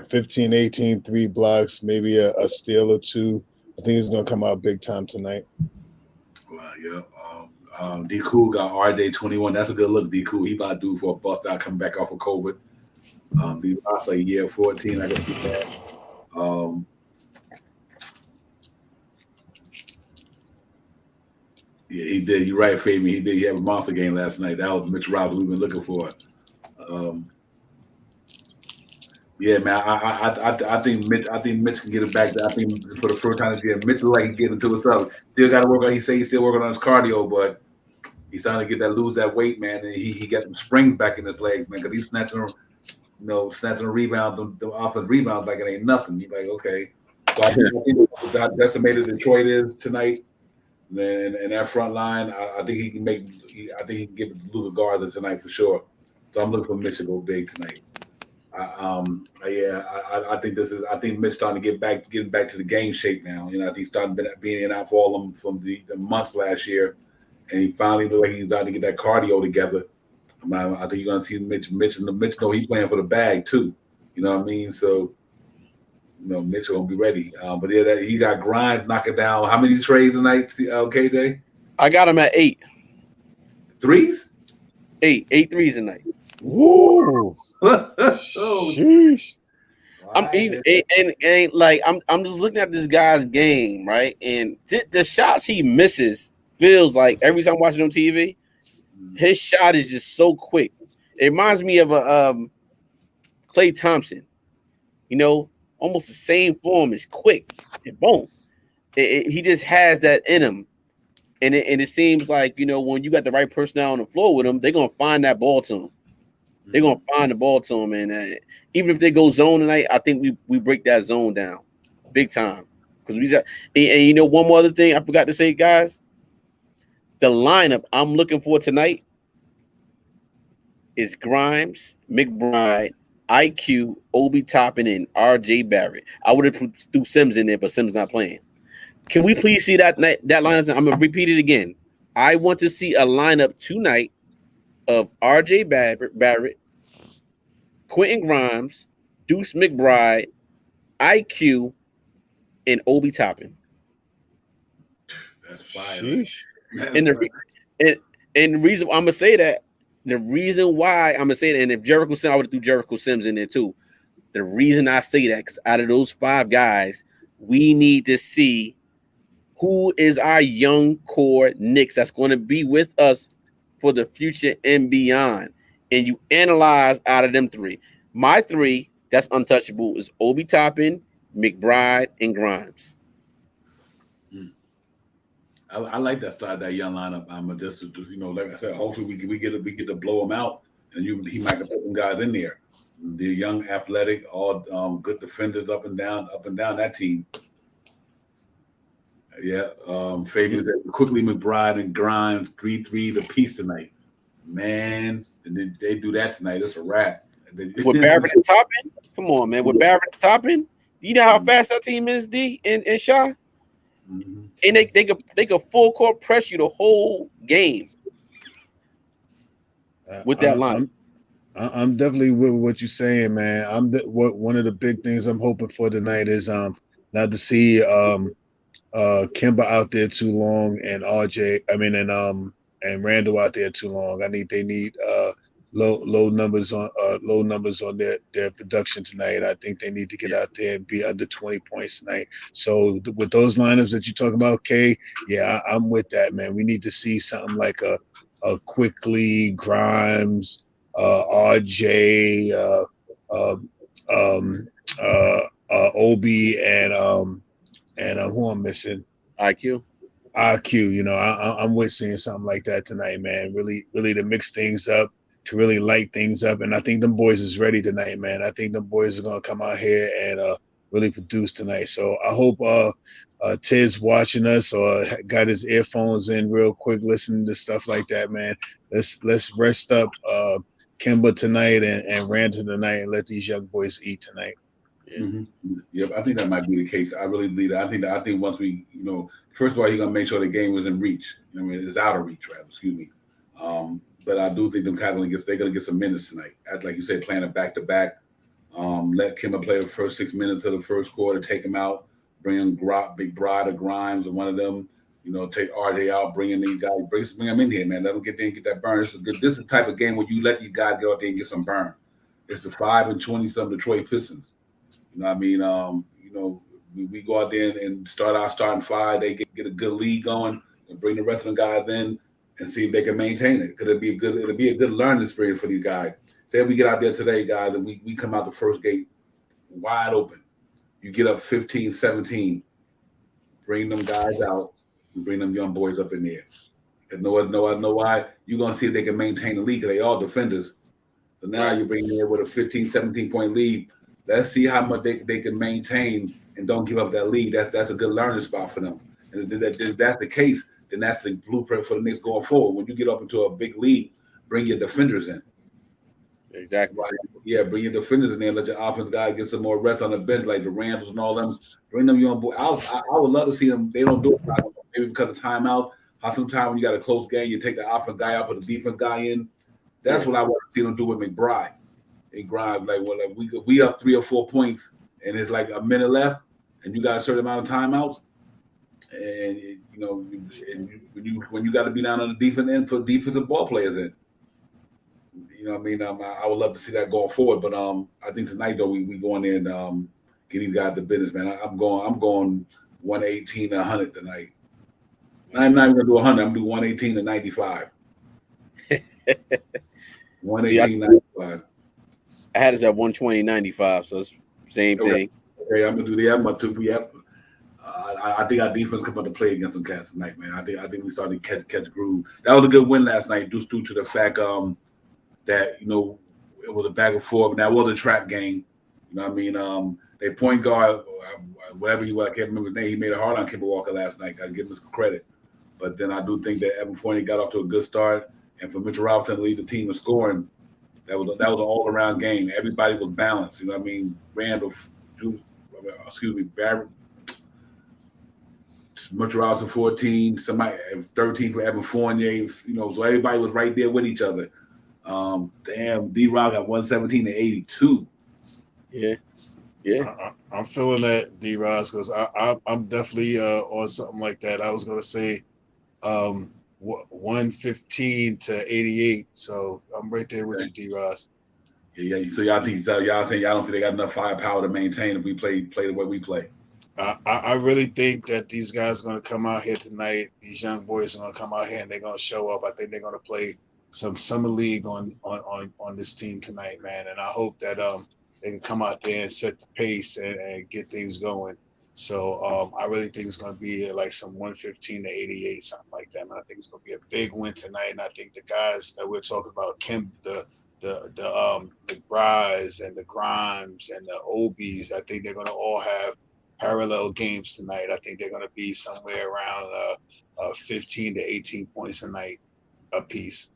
15, 18, 3 blocks, maybe a steal or 2. I think he's gonna come out big time tonight. Well, yeah. D Cool got RJ 21. That's a good look, D Cool. He about to do for a bust out coming back off of COVID. I say 14. I guess that. Yeah, he did. You're right, Fabian. He did. He had a monster game last night. That was Mitch Robinson we've been looking for. Yeah, man. I think Mitch can get it back. I think for the first time this year, Mitch like he's getting into his stuff. Still got to work on. He say he's still working on his cardio, but he's trying to lose that weight, man. And he got some springs back in his legs, man. Because he's snatching a rebound, the offensive rebounds like it ain't nothing. You're like, okay. So I think how decimated Detroit is tonight. Then in that front line, I think he can give it to Luka Garza tonight for sure. So I'm looking for Mitch to go big tonight. I think this is. I think Mitch starting to getting back to the game shape now. You know, he's starting being in and out for all them from the months last year, and he finally looked like he's starting to get that cardio together. I think you're gonna see Mitch. Mitch know he's playing for the bag too. You know what I mean? So, Mitch gonna be ready. But yeah, he got Grimes knocking down. How many trades tonight? KJ? I got him at 8. Threes? 8 threes tonight. Woo! Oh, Sheesh. I'm even, and like I'm just looking at this guy's game, right? And the shots he misses feels like every time I'm watching on TV, his shot is just so quick. It reminds me of a Klay Thompson, almost the same form. Is quick and boom. He just has that in him, and it seems like when you got the right personnel on the floor with him, they're gonna find that ball to him. They're gonna find the ball to him, and even if they go zone tonight, I think we break that zone down, big time. Because we just and one more other thing I forgot to say, guys. The lineup I'm looking for tonight is Grimes, McBride, IQ, Obi Toppin, and R.J. Barrett. I would have threw Sims in there, but Sims not playing. Can we please see that lineup? I'm gonna repeat it again. I want to see a lineup tonight of R.J. Barrett, Quentin Grimes, Deuce McBride, IQ, and Obi Toppin. That's fire. Sheesh. And the reason I'm gonna say that, the reason why I'm gonna say that, and if Jericho Sims, I would have threw Jericho Sims in there too. The reason I say that, because out of those 5 guys, we need to see who is our young core Knicks that's going to be with us for the future and beyond. And you analyze out of them 3. My 3 that's untouchable is Obi Toppin, McBride, and Grimes. I like that start, that young lineup. I'm just like I said, hopefully we get to blow them out, and he might have put some guys in there. They're young, athletic, all good defenders up and down that team. Yeah, Fabian said quickly McBride and Grimes 3-3 the piece tonight. Man, and they do that tonight. It's a wrap. With Barrett and Toppin? Come on, man. With Barrett and Toppin? You know how fast that team is, D and Shaw? Mm-hmm. And they could full court press you the whole game with that line. I'm definitely with what you're saying, man. One of the big things I'm hoping for tonight is not to see Kemba out there too long and and Randall out there too long. They need low numbers on their production tonight. I think they need to get out there and be under 20 points tonight. So with those lineups that you talk about, Kay, yeah, I'm with that, man. We need to see something like a Quickly, Grimes, RJ, Obi, and who I'm missing? IQ. I'm with seeing something like that tonight, man. Really to mix things up, to really light things up. And I think them boys is ready tonight, man. I think them boys are gonna come out here and really produce tonight. So I hope Tibbs watching us or got his earphones in real quick, listening to stuff like that, man. Let's rest up Kemba tonight and Randall tonight and let these young boys eat tonight. Yeah. Mm-hmm. Yep, I think that might be the case. I really believe that. I think once we, first of all, you're gonna make sure the game was in reach. I mean, it's out of reach, rather. Excuse me. But I do think they're gonna get some minutes tonight. Like you said, playing a back-to-back. Let Kemba play the first 6 minutes of the first quarter, take him out, bring in McBride or Grimes or one of them. Take RJ out, bring in these guys, bring them in here, man. Let them get there and get that burn. This is the type of game where you let these guys get out there and get some burn. It's the 5-20 Detroit Pistons. You know what I mean? We go out there and start our starting 5. They get a good lead going and bring the rest of the guys in and see if they can maintain it. Because it'll be a good learning experience for these guys. Say we get out there today, guys, and we come out the first gate wide open. You get up 15-17, bring them guys out and bring them young boys up in there. And know why? You're gonna see if they can maintain the lead because they all defenders. So now you bring them there with a 15, 17 point lead. Let's see how much they can maintain and don't give up that lead. That's a good learning spot for them. And if that's the case, then that's the blueprint for the Knicks going forward. When you get up into a big lead, bring your defenders in. Exactly. Right. Yeah, bring your defenders in there, let your offense guy get some more rest on the bench, like the Randalls and all them. Bring them on board. I would love to see them. They don't do it maybe because of timeout. How sometimes when you got a close game, you take the offense guy out, put the defense guy in. That's what I want to see them do with McBride and Grimes. Like, well, like we up 3 or 4 points, and it's like a minute left, and you got a certain amount of timeouts, and when you got to be down on the defense end, put defensive ball players in. You know what I mean? I would love to see that going forward, but I think tonight though we go in there and get these guys to business, man. I'm going 118 to 100 tonight. I'm not even gonna do 100. I'm gonna do 118 to 95. 118 95. I had us at 120 95, so it's same thing. Okay, I'm gonna do the. I'm about to. Yep. I think our defense come out to play against some cats tonight, man. I think we started to catch groove. That was a good win last night, due to the fact that it was a back and forth, and that was a trap game. You know what I mean? Their point guard, whatever I can't remember his name, he made it hard on Kimball Walker last night. Got to give him some credit. But then I do think that Evan Fournier got off to a good start, and for Mitchell Robinson to lead the team in scoring, that was an all around game. Everybody was balanced. You know what I mean? Randall, Barrett, Mitchell Robinson 14, somebody 13 for Evan Fournier. So everybody was right there with each other. Damn, D-Rock got 117 to 82. Yeah. I'm feeling that, D-Ross, because I'm definitely on something like that. I was gonna say 115 to 88. So I'm right there with you, D-Ross. Yeah. So y'all saying y'all don't think they got enough firepower to maintain if we play the way we play? I really think that these guys are gonna come out here tonight. These young boys are gonna come out here and they're gonna show up. I think they're gonna play some summer league on this team tonight, man. And I hope that they can come out there and set the pace and get things going. So I really think it's going to be like some 115 to 88, something like that. And I think it's going to be a big win tonight. And I think the guys that we're talking about, the McBrides and the Grimes and the Obies, I think they're going to all have parallel games tonight. I think they're going to be somewhere around 15 to 18 points a night apiece.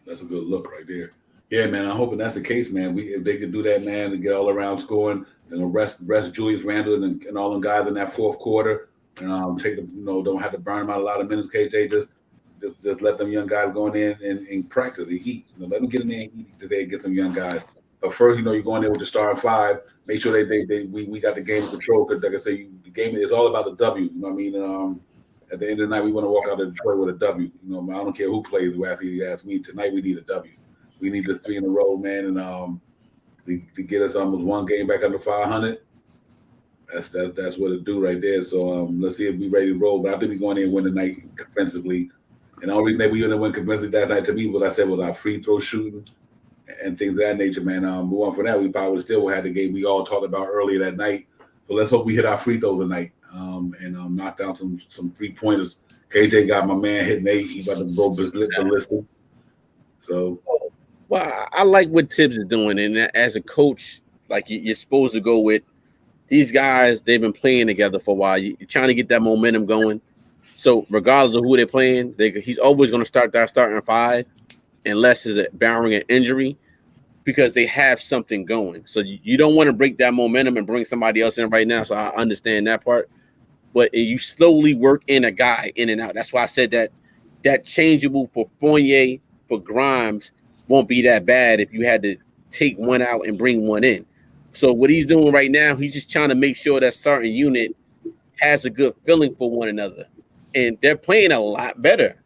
That's a good look right there. Yeah, man. I'm hoping that's the case, man. If they could do that, man, and get all around scoring, and rest Julius Randle and all them guys in that fourth quarter, and take them, don't have to burn them out a lot of minutes. KJ, just let them young guys go in there and practice the heat. Let them get in there and eat today and get some young guys. But first, you go in there with the starting five. Make sure we got the game in control, because like I say, the game is all about the W. You know what I mean? At the end of the night, we want to walk out of Detroit with a W. I don't care who plays. After you ask me tonight, we need a W. We need the 3 in a row, man, and to get us almost one game back under 500. That's what it do right there. So let's see if we ready to roll. But I think we're going in and win tonight defensively. And the only reason that we didn't win defensively that night, to me, was our free throw shooting and things of that nature, man. Move on for that. We probably still had the game we all talked about earlier that night. So let's hope we hit our free throws tonight and knock down some 3-pointers. KJ got my man hitting 8. He about to go ballistic. So. Well, I like what Tibbs is doing, and as a coach, like you're supposed to go with these guys. They've been playing together for a while. You're trying to get that momentum going. So regardless of who they're playing, he's always going to start that starting 5, unless it's barring an injury, because they have something going. So you don't want to break that momentum and bring somebody else in right now. So I understand that part, but you slowly work in a guy in and out. That's why I said that changeable for Fournier, for Grimes, won't be that bad if you had to take one out and bring one in. So what he's doing right now, he's just trying to make sure that certain unit has a good feeling for one another. And they're playing a lot better.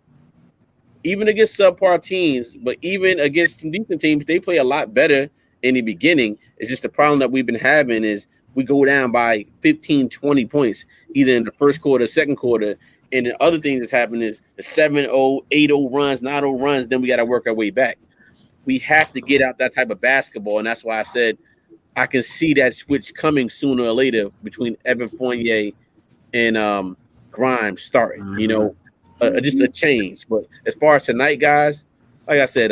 Even against subpar teams, but even against some decent teams, they play a lot better in the beginning. It's just the problem that we've been having is we go down by 15, 20 points, either in the first quarter, second quarter. And the other thing that's happening is the 7-0, 8-0 runs, 9-0 runs, then we got to work our way back. We have to get out that type of basketball, and that's why I said I can see that switch coming sooner or later between Evan Fournier and Grimes starting. Just a change. But as far as tonight, guys, like I said,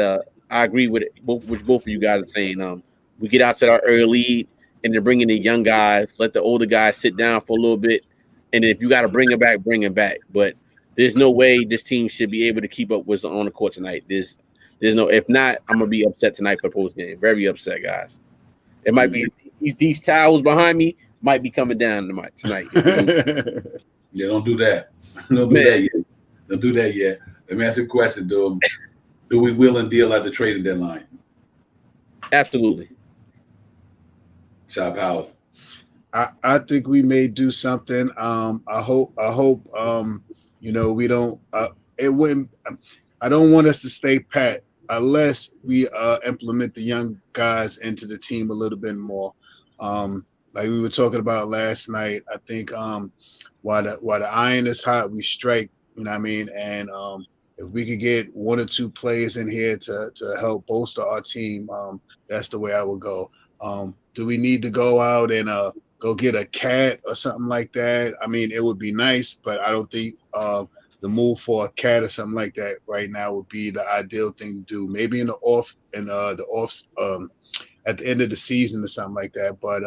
I agree with it. Both of you guys are saying. We get out to our early lead, and they're bringing in young guys. Let the older guys sit down for a little bit, and if you got to bring them back, bring them back. But there's no way this team should be able to keep up what's on the court tonight. There's no. If not, I'm gonna be upset tonight for post game. Very upset, guys. It might be these towels behind me might be coming down tonight. Yeah, don't do that. Don't do that yet. Don't do that yet. Let me ask you a question, Do we will and deal at the trading deadline? Absolutely. Shop house. I think we may do something. I hope we don't it wouldn't I don't want us to stay pat unless we implement the young guys into the team a little bit more. Like we were talking about last night, I think while the iron is hot, we strike, you know what I mean? And if we could get one or two players in here to help bolster our team, that's the way I would go. Do we need to go out and go get a cat or something like that? I mean, it would be nice, but I don't think the move for a cat or something like that right now would be the ideal thing to do. Maybe in the off at the end of the season or something like that. But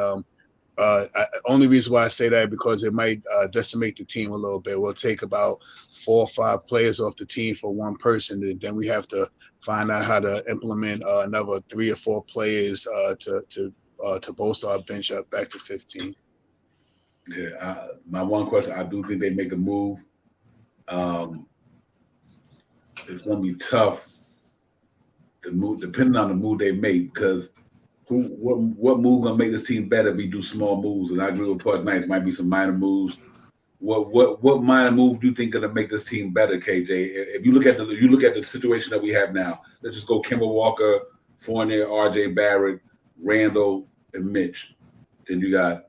only reason why I say that because it might decimate the team a little bit. We'll take about 4 or 5 players off the team for one person, and then we have to find out how to implement another 3 or 4 players to bolster our bench up back to 15. Yeah, my one question: I do think they make a move. It's going to be tough to move, depending on the move they make, because what move gonna make this team better if we do small moves? And I agree with Park Knights, might be some minor moves. What minor move do you think gonna make this team better, KJ? If you look at the situation that we have now, let's just go Kemba Walker, Fournier, RJ Barrett, Randall, and Mitch. Then you got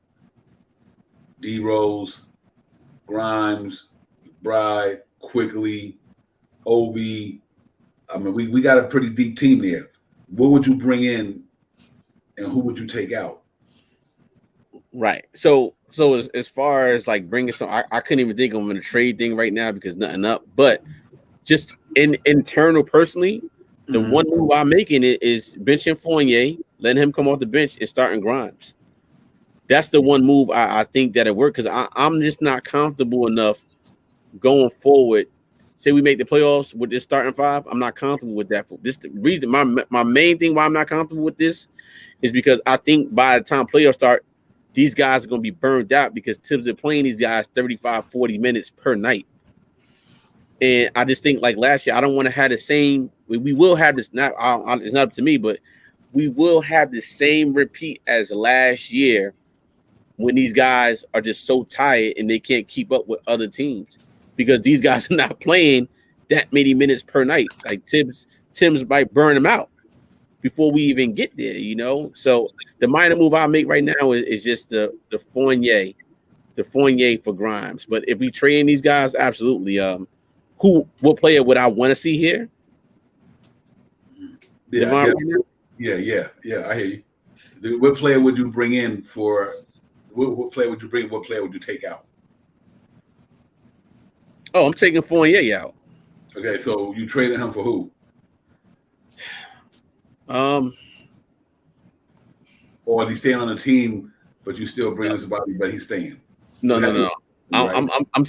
D Rose, Grimes, Bride, Quickly, Obi. I mean, we got a pretty deep team there. What would you bring in, and who would you take out? Right. So as far as like bringing some, I couldn't even think of a trade thing right now because nothing up. But just internal, personally, the one move I'm making is benching Fournier, letting him come off the bench and starting Grimes. That's the one move I think that it worked because I'm just not comfortable enough going forward. Say we make the playoffs with this starting 5, I'm not comfortable with that. This the reason my main thing why I'm not comfortable with this is because I think by the time playoffs start, these guys are going to be burned out because Tibbs are playing these guys 35, 40 minutes per night. And I just think like last year, I don't want to have the same. We will have this. It's not up to me, but we will have the same repeat as last year when these guys are just so tired and they can't keep up with other teams because these guys are not playing that many minutes per night. Like Tibbs might burn them out before we even get there, So the minor move I make right now is just the Fournier for Grimes. But if we train these guys, absolutely. What player would I want to see here? Yeah, I hear you. What player would you bring in for? What player would you bring? What player would you take out? Oh, I'm taking Fournier out. Okay, so you traded him for who? Or is he staying on the team, but you still bring somebody, but he's staying? No. I'm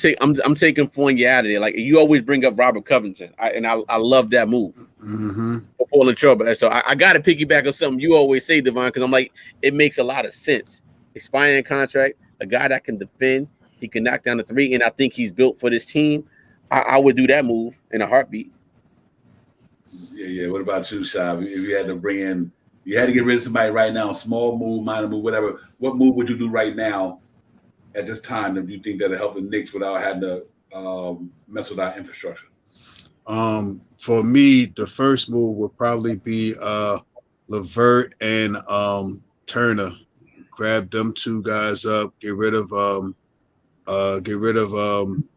taking Fournier out of there. Like you always bring up Robert Covington, I love that move for Portland Trail. So I got to piggyback on something you always say, Devon, because I'm like it makes a lot of sense. Expiring contract, a guy that can defend, he can knock down the 3, and I think he's built for this team. I would do that move in a heartbeat. Yeah. What about you, Shab? If you had to bring in, you had to get rid of somebody right now, small move, minor move, whatever. What move would you do right now at this time that you think that'll help the Knicks without having to mess with our infrastructure? For me, the first move would probably be LeVert and Turner. Grab them 2 guys up. Get rid of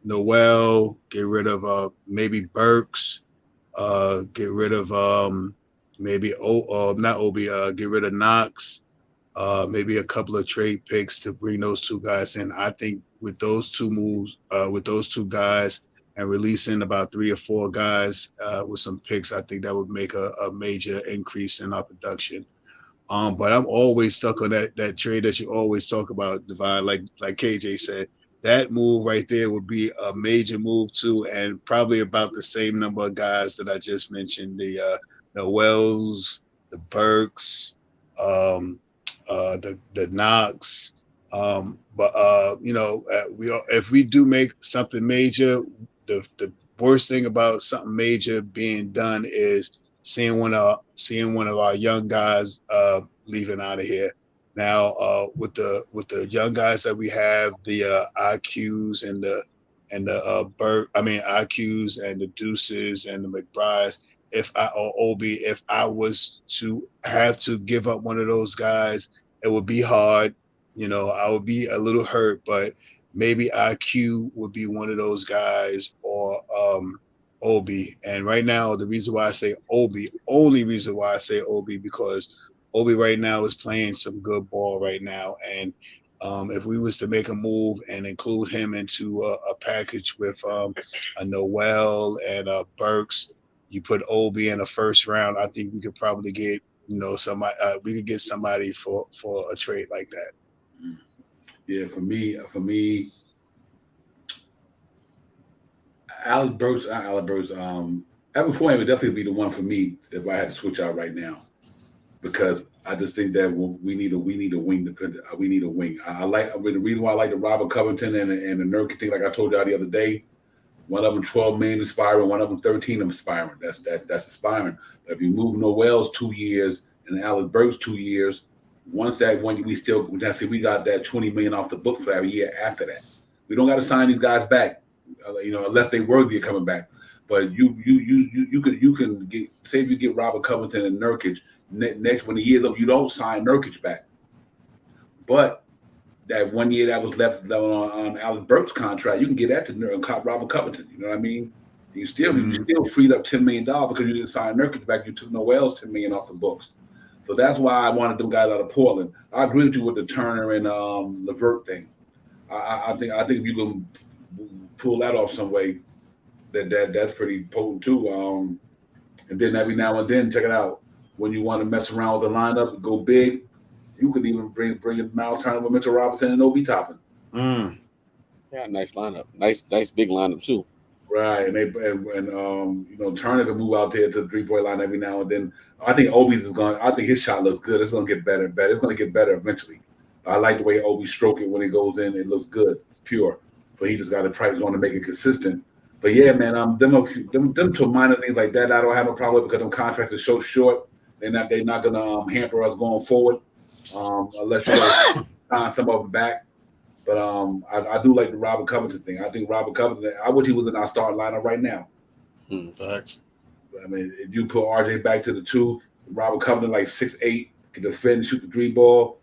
Noel. Get rid of maybe Burks. Get rid of maybe not Obi. Get rid of Knox. Maybe a couple of trade picks to bring those 2 guys in. I think with those 2 moves, with those 2 guys, and releasing about 3 or 4 guys with some picks, I think that would make a major increase in our production. But I'm always stuck on that trade that you always talk about, Divine. Like KJ said, that move right there would be a major move too, and probably about the same number of guys that I just mentioned. The Wells, the Burks, the Knox. But if we do make something major, the worst thing about something major being done is seeing one of our young guys leaving out of here. Now, with the young guys that we have, the IQs and the IQs and the Deuces and the McBrides. If I or Obi, if I was to have to give up one of those guys, it would be hard. I would be a little hurt, but maybe IQ would be one of those guys, or Obi. And right now, the reason why I say Obi, only reason why I say Obi, because Obi right now is playing some good ball right now, and if we was to make a move and include him into a package with a Noel and Burks, you put Obi in a first round. I think we could probably get somebody. We could get somebody for a trade like that. Yeah, for me, Alex Burks, Evan Fournier would definitely be the one for me if I had to switch out right now, because I just think that we need a wing defender. We need a wing. The reason why I like the Robert Covington and the Nurkic thing, like I told y'all the other day. One of them 12 million aspiring, one of them 13 aspiring. That's aspiring. But if you move Noel's 2 years and Alex Burks 2 years, once that one we got that 20 million off the book for that year after that. We don't got to sign these guys back, unless they worthy of coming back. But you can get, say if you get Robert Covington and Nurkic next, when the year's up, you don't sign Nurkic back. But that 1 year that was left on Alex Burks' contract, you can get that to Robert Covington. You know what I mean? You still freed up $10 million because you didn't sign Nurkic back. You took Noel's $10 million off the books. So that's why I wanted them guys out of Portland. I agree with you with the Turner and LeVert thing. I think if you can pull that off some way, that's pretty potent too. And then every now and then, check it out. When you want to mess around with the lineup, go big. You could even bring in Miles Turner with Mitchell Robinson and Obi Toppin. Yeah, nice lineup. Nice big lineup too. Right, and Turner can move out there to the 3-point line every now and then. I think Obi's is going. I think his shot looks good. It's going to get better and better. It's going to get better eventually. I like the way Obi stroke it when it goes in. It looks good. It's pure. So he just got to practice on to make it consistent. But yeah, man, them to minor things like that, I don't have no problem with because them contracts are so short. They're not going to hamper us going forward. Unless you sign some of them back. But I do like the Robert Covington thing. I think Robert Covington, I wish he was in our starting lineup right now. Facts. I mean, if you put RJ back to the 2, Robert Covington like 6'8", can defend, shoot the 3 ball.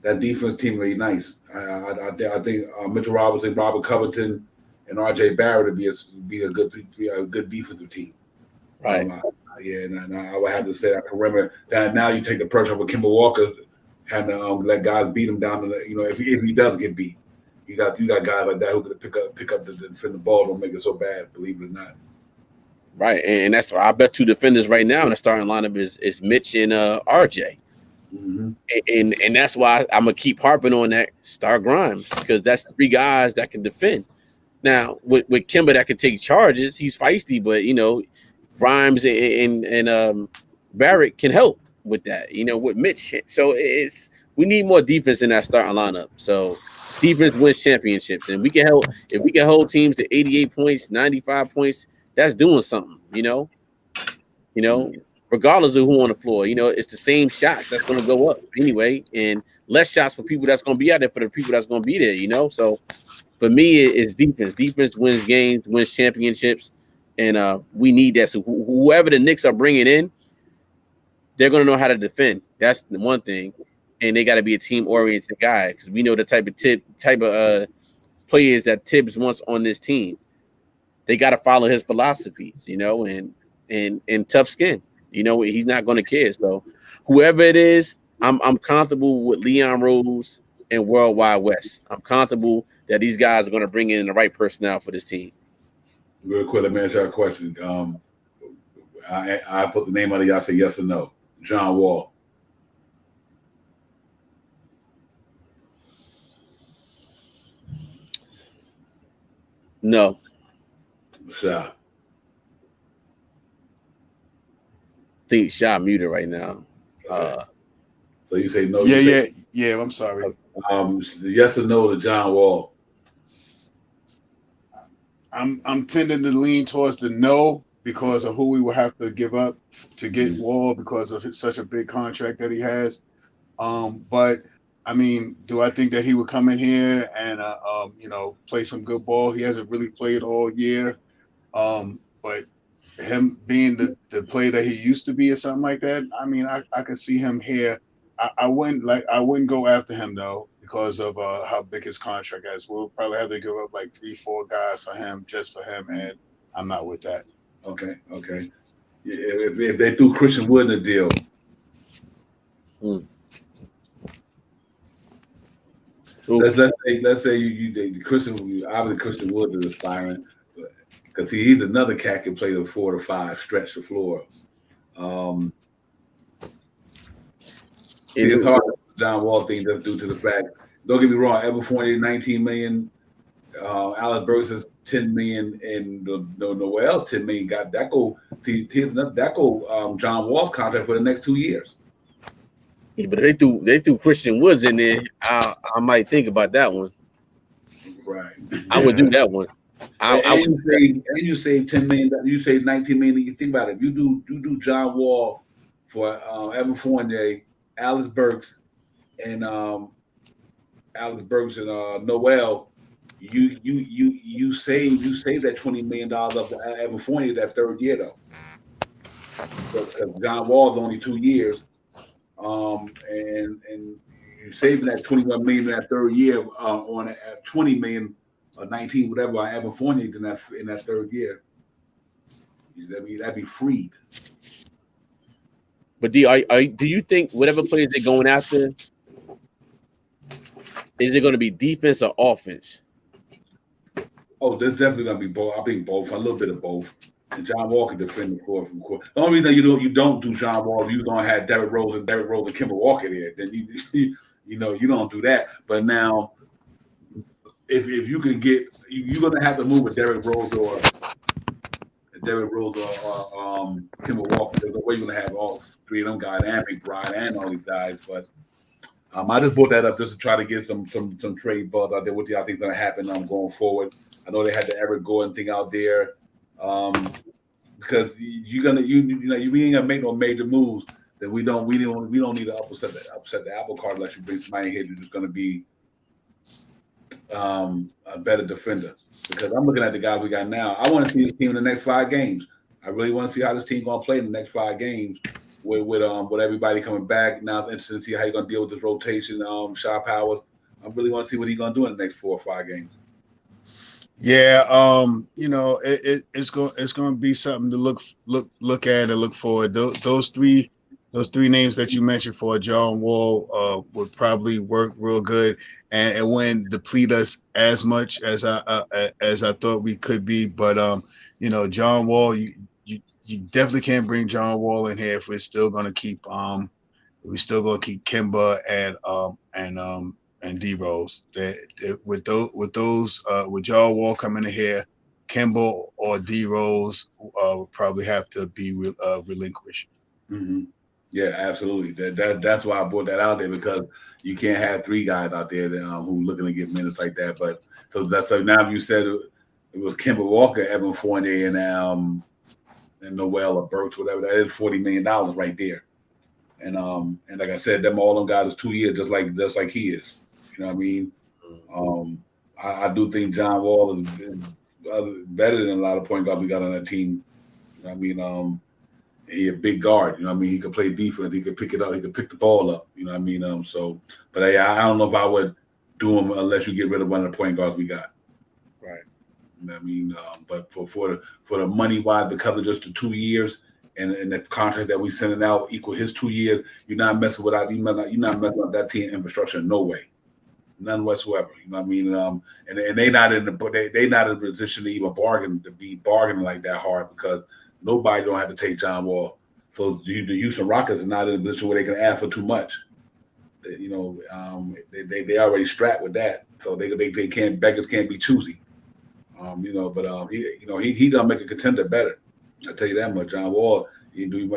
That defense team really nice. I think Mitchell Robinson, Robert Covington, and RJ Barrett would be a good defensive team. Right. And I would have to say that perimeter. Now you take the pressure off of Kemba Walker. Having to let guys beat him down to if he does get beat, you got guys like that who can pick up the defend the ball, don't make it so bad, believe it or not. Right, and that's our best 2 defenders right now in the starting lineup is Mitch and RJ. Mm-hmm. And that's why I'm gonna keep harping on that. Start Grimes, because that's 3 guys that can defend. Now with Kemba that can take charges, he's feisty, but Grimes and Barrett can help with that, with Mitch. So we need more defense in that starting lineup. So defense wins championships, and if we can hold teams to 88 points, 95 points, that's doing something, regardless of who on the floor. It's the same shots that's going to go up anyway, and less shots for people that's going to be out there for the people that's going to be there, So for me, it's defense. Defense wins games, wins championships, and we need that. So whoever the Knicks are bringing in, they're going to know how to defend. That's the one thing. And they got to be a team-oriented guy, because we know the type of players that Tibbs wants on this team. They got to follow his philosophies, and tough skin. He's not going to care. So whoever it is, I'm comfortable with Leon Rose and Worldwide West. I'm comfortable that these guys are going to bring in the right personnel for this team. Real quick, let me answer a question. I put the name on it. Y'all say yes or no. John Wall. No. Shot. think Sha muted right now. So you say no? Yeah. I'm sorry. Yes or no to John Wall? I'm tending to lean towards the no because of who we will have to give up to get Wall because of such a big contract that he has. But I mean, do I think that he would come in here and play some good ball? He hasn't really played all year. But him being the player that he used to be or something like that, I mean, I could see him here. I wouldn't go after him though because of how big his contract is. We'll probably have to give up like 3-4 guys for him, just for him, and I'm not with that. Okay. If they threw Christian Wood in the deal. Let's say you Christian, obviously Christian Wood is aspiring, because he's another cat can play the 4 to 5, stretch the floor. It's hard. John Wall thing just due to the fact. Don't get me wrong. Evan Fournier $19 million. Alex Burks is $10 million, and Noel's $10 million. Got that go. John Wall's contract for the next 2 years. Yeah, but they threw Christian Woods in there. I might think about that one. Right. I would do that one. You save $10 million. You save $19 million. You think about it. You do John Wall for Evan Fournier, Alex Burks, and Noel. You save that $20 million of Evan Fournier that third year though, because John Wall's only 2 years. And you're saving that $21 million in that third year on $20 million or 19, whatever, on Evan Fournier in that third year. That'd be freed. But do you think whatever players they're going after, is it going to be defense or offense? Oh, there's definitely going to be both. I think both, a little bit of both. And John Wall can defend the floor from court. The only reason you don't do John Wall, you're gonna have Derrick Rose and Kemba Walker there. Then you don't do that. But now, if you can get, you're gonna have to move with Derrick Rose or Kemba Walker. There's no way you're gonna have all three of them guys and McBride and all these guys. But I just brought that up just to try to get some trade buzz out there. What do y'all think is gonna happen going forward? I know they had the Eric Gordon thing out there. Because we ain't gonna make no major moves, then we don't need to upset the apple cart unless you bring somebody in here who's just gonna be a better defender. Because I'm looking at the guys we got now. I want to see this team in the next 5 games. I really want to see how this team gonna play in the next 5 games with everybody coming back. Now it's interesting to see how you're gonna deal with this rotation. Shaw Powers. I really want to see what he's gonna do in the next 4 or 5 games. Yeah, it's going to be something to look at and look forward. Those three names that you mentioned for John Wall would probably work real good, and it wouldn't deplete us as much as I thought we could be. But John Wall, you definitely can't bring John Wall in here if we're still going to keep Kemba and D Rose. With John Wall coming in here, Kemba or D Rose would probably have to be relinquished. Mm-hmm. Yeah, absolutely. That's why I brought that out there, because you can't have 3 guys out there that, who looking to get minutes like that. But so now you said it was Kemba Walker, Evan Fournier, and Noel or Burks, whatever. That is $40 million right there. And like I said, all them guys is 2 years, just like he is. You know what I mean? I do think John Wall is better than a lot of point guards we got on that team. You know what I mean? He a big guard. You know what I mean? He could play defense. He could pick it up. He could pick the ball up. You know what I mean? But I don't know if I would do him unless you get rid of one of the point guards we got. Right. You know what I mean? But for the money wise, because of just the 2 years and the contract that we sending out equal his 2 years, you're not messing with that team infrastructure in no way. None whatsoever. You know what I mean? And they not in a position to even bargaining like that hard, because nobody don't have to take John Wall. So the Houston Rockets are not in a position where they can ask for too much. They already strapped with that, so they can't, beggars can't be choosy. But he gonna make a contender better. I tell you that much. John Wall, You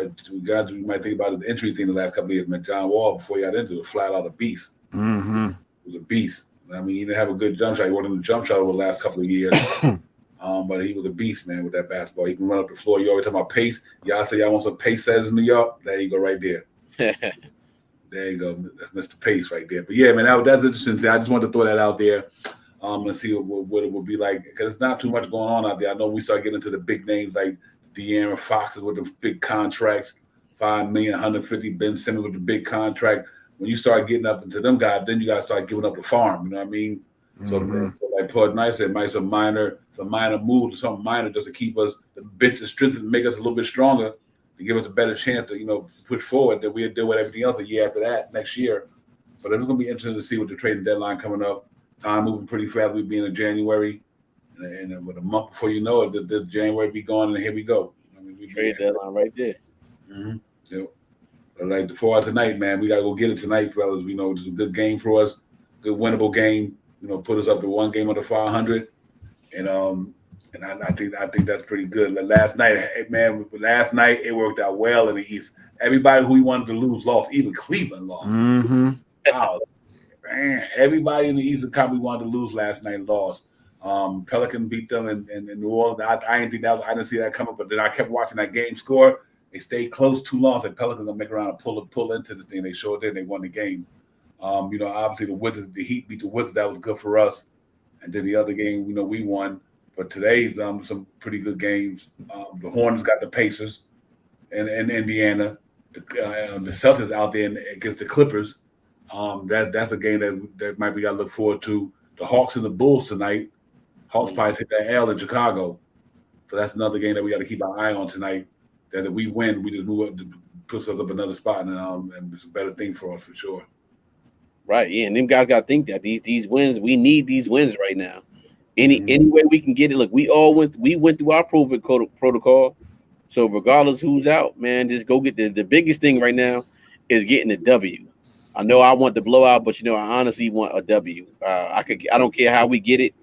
might think about the injury thing the last couple of years. Man, John Wall before he got injured was flat out a beast. Mm-hmm. He was a beast. I mean, he didn't have a good jump shot. He wasn't in the jump shot over the last couple of years. But he was a beast, man, with that basketball. He can run up the floor. You always talk about pace. Y'all say y'all want some pace setters in New York. There you go, right there. There you go. That's Mr. Pace right there. But yeah, man, that's interesting. I just wanted to throw that out there and see what it would be like. Because it's not too much going on out there. I know we start getting into the big names like De'Aaron Foxes with the big contracts, $5 million, 150. Ben Simmons with the big contract. When you start getting up into them guys, then you got to start giving up the farm. You know what I mean? So, like Pud Nice said, might some minor moves or something minor just to keep us the bench to strengthen and make us a little bit stronger to give us a better chance to push forward. Then we'll deal with everything else a year after that next year. But it's gonna be interesting to see with the trading deadline coming up. Time moving pretty fast. We'll be in January, and then with a month before you know it, the January be gone, and here we go. I mean, we trade deadline right there. Mm-hmm. Yep. But like for tonight, man, we gotta go get it tonight, fellas. We know it's a good game for us, good winnable game. Put us up to one game under 500, and I think that's pretty good. Last night it worked out well in the East. Everybody who we wanted to lose lost. Even Cleveland lost. Mm-hmm. Wow, man! Everybody in the Eastern Conference we wanted to lose last night lost. Pelican beat them in New Orleans. I didn't see that coming, but then I kept watching that game score. They stayed close too long. So Pelicans gonna make around and pull into this thing. They sure did. They won the game. Obviously the Heat beat the Wizards. That was good for us. And then the other game, we won. But today's some pretty good games. The Hornets got the Pacers and Indiana. The Celtics out there against the Clippers. That's a game that might be got to look forward to. The Hawks and the Bulls tonight. Hawks probably take that L in Chicago. So that's another game that we got to keep our eye on tonight. That if we win, we just move up, puts us up another spot, and it's a better thing for us for sure. Right, yeah, and them guys got to think that these wins, we need these wins right now. Any way we can get it. Look, we went through our COVID protocol, so regardless who's out, man, just go get the biggest thing right now is getting a W. I know I want the blowout, but I honestly want a W. I don't care how we get it,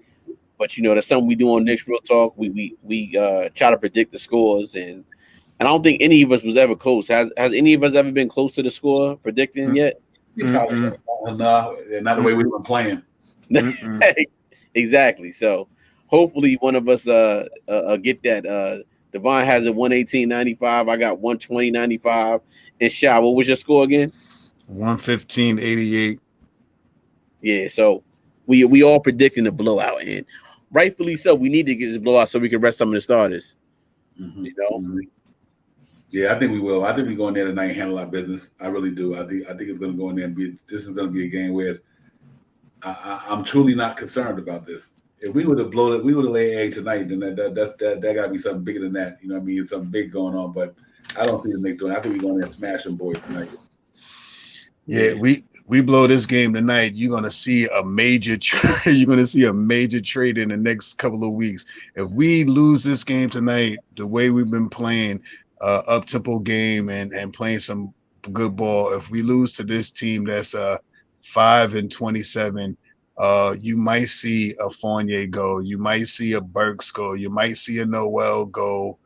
but that's something we do on Knicks Real Talk. We try to predict the scores, and I don't think any of us was ever close. Has any of us ever been close to the score predicting yet? Not the way we've been playing. Exactly. So hopefully one of us get that. Devon has a 118.95. I got 120.95. And Sha, what was your score again? 115.88. Yeah. So we all predicting a blowout, and rightfully so. We need to get this blowout so we can rest some of the starters. Yeah, I think we will. I think we go in there tonight and handle our business. I really do. I think it's going to go in there and this is going to be a game where I'm truly not concerned about this. If we would have blown it, we would have laid egg tonight. Then that got to be something bigger than that. You know what I mean? It's something big going on. But I don't think the Knicks doing. I think we're going to smash them boys tonight. Yeah, we blow this game tonight. You're gonna see a major you're gonna see a major trade in the next couple of weeks. If we lose this game tonight, the way we've been playing, up tempo game and playing some good ball. If we lose to this team that's 5-27, you might see a Fournier go, you might see a Burks go, you might see a Noel go,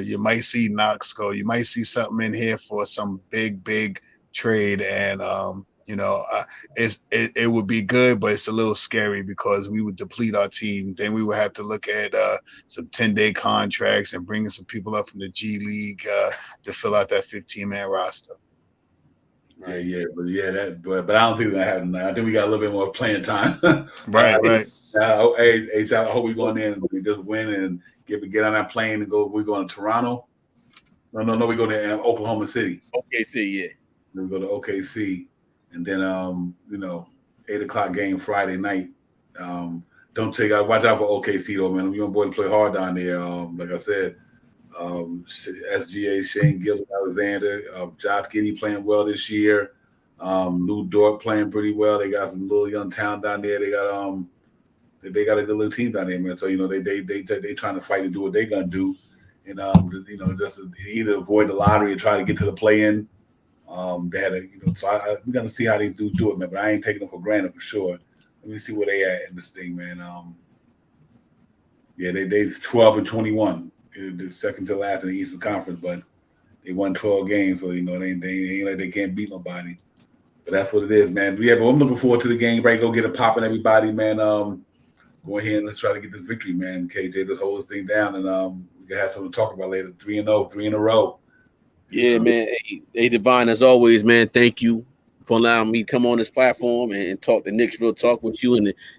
you might see Knox go, you might see something in here for some big trade, and it would be good, but it's a little scary because we would deplete our team. Then we would have to look at some 10-day contracts and bringing some people up from the G League to fill out that 15-man roster. But I don't think that happened. I think we got a little bit more playing time. Right. I hope we go in there and we just win and get on that plane and go. We're going to Toronto. No, we go to Oklahoma City. OKC, yeah. We go to OKC, and then 8:00 game Friday night. Watch out for OKC though, man. Young boys play hard down there. Like I said, SGA, Shane Gilbert, Alexander, Josh Giddey playing well this year. Lou Dort playing pretty well. They got some little young talent down there. They got a good little team down there, man. So they trying to fight to do what they gonna do, and just either avoid the lottery or try to get to the play-in. They had so we're gonna see how they do it, man. But I ain't taking them for granted for sure. Let me see where they at in this thing, man. They 12-21, the second to last in the Eastern Conference, but They won 12 games, so they ain't like they can't beat nobody. But that's what it is, man. Yeah, but I'm looking forward to the game. Right, go get it popping, everybody, man. Go ahead and let's try to get this victory, man. KJ, let's hold this thing down, and we can have something to talk about later. 3-0, 3 in a row. Yeah, man. Hey, Divine, as always, man. Thank you for allowing me to come on this platform and talk the Knicks real talk with you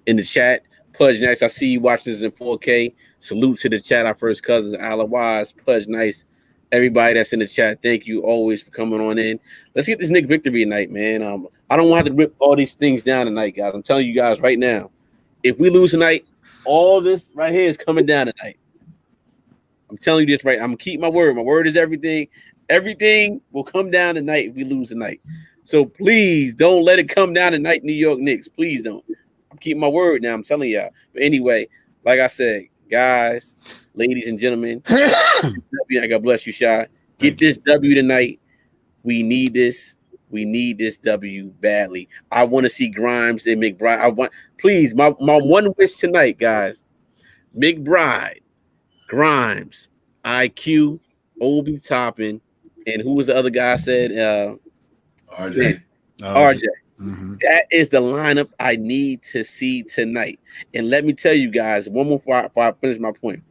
in the chat. Pudge Nice, I see you watching this in 4K. Salute to the chat, our first cousins, Ala Wise, Pudge Nice, everybody that's in the chat. Thank you always for coming on in. Let's get this Knick victory tonight, man. I don't want to have to rip all these things down tonight, guys. I'm telling you guys right now, if we lose tonight, all this right here is coming down tonight. I'm telling you this right. I'm gonna keep my word. My word is everything. Everything will come down tonight if we lose tonight. So please don't let it come down tonight, New York Knicks. Please don't. I'm keeping my word now. I'm telling y'all. But anyway, like I said, guys, ladies and gentlemen, God bless you, Shy. Get this W tonight. We need this. We need this W badly. I want to see Grimes and McBride. Please, my one wish tonight, guys. McBride, Grimes, IQ, Obi Toppin, and who was the other guy I said? RJ. RJ. Mm-hmm. That is the lineup I need to see tonight. And let me tell you guys, one more before I finish my point.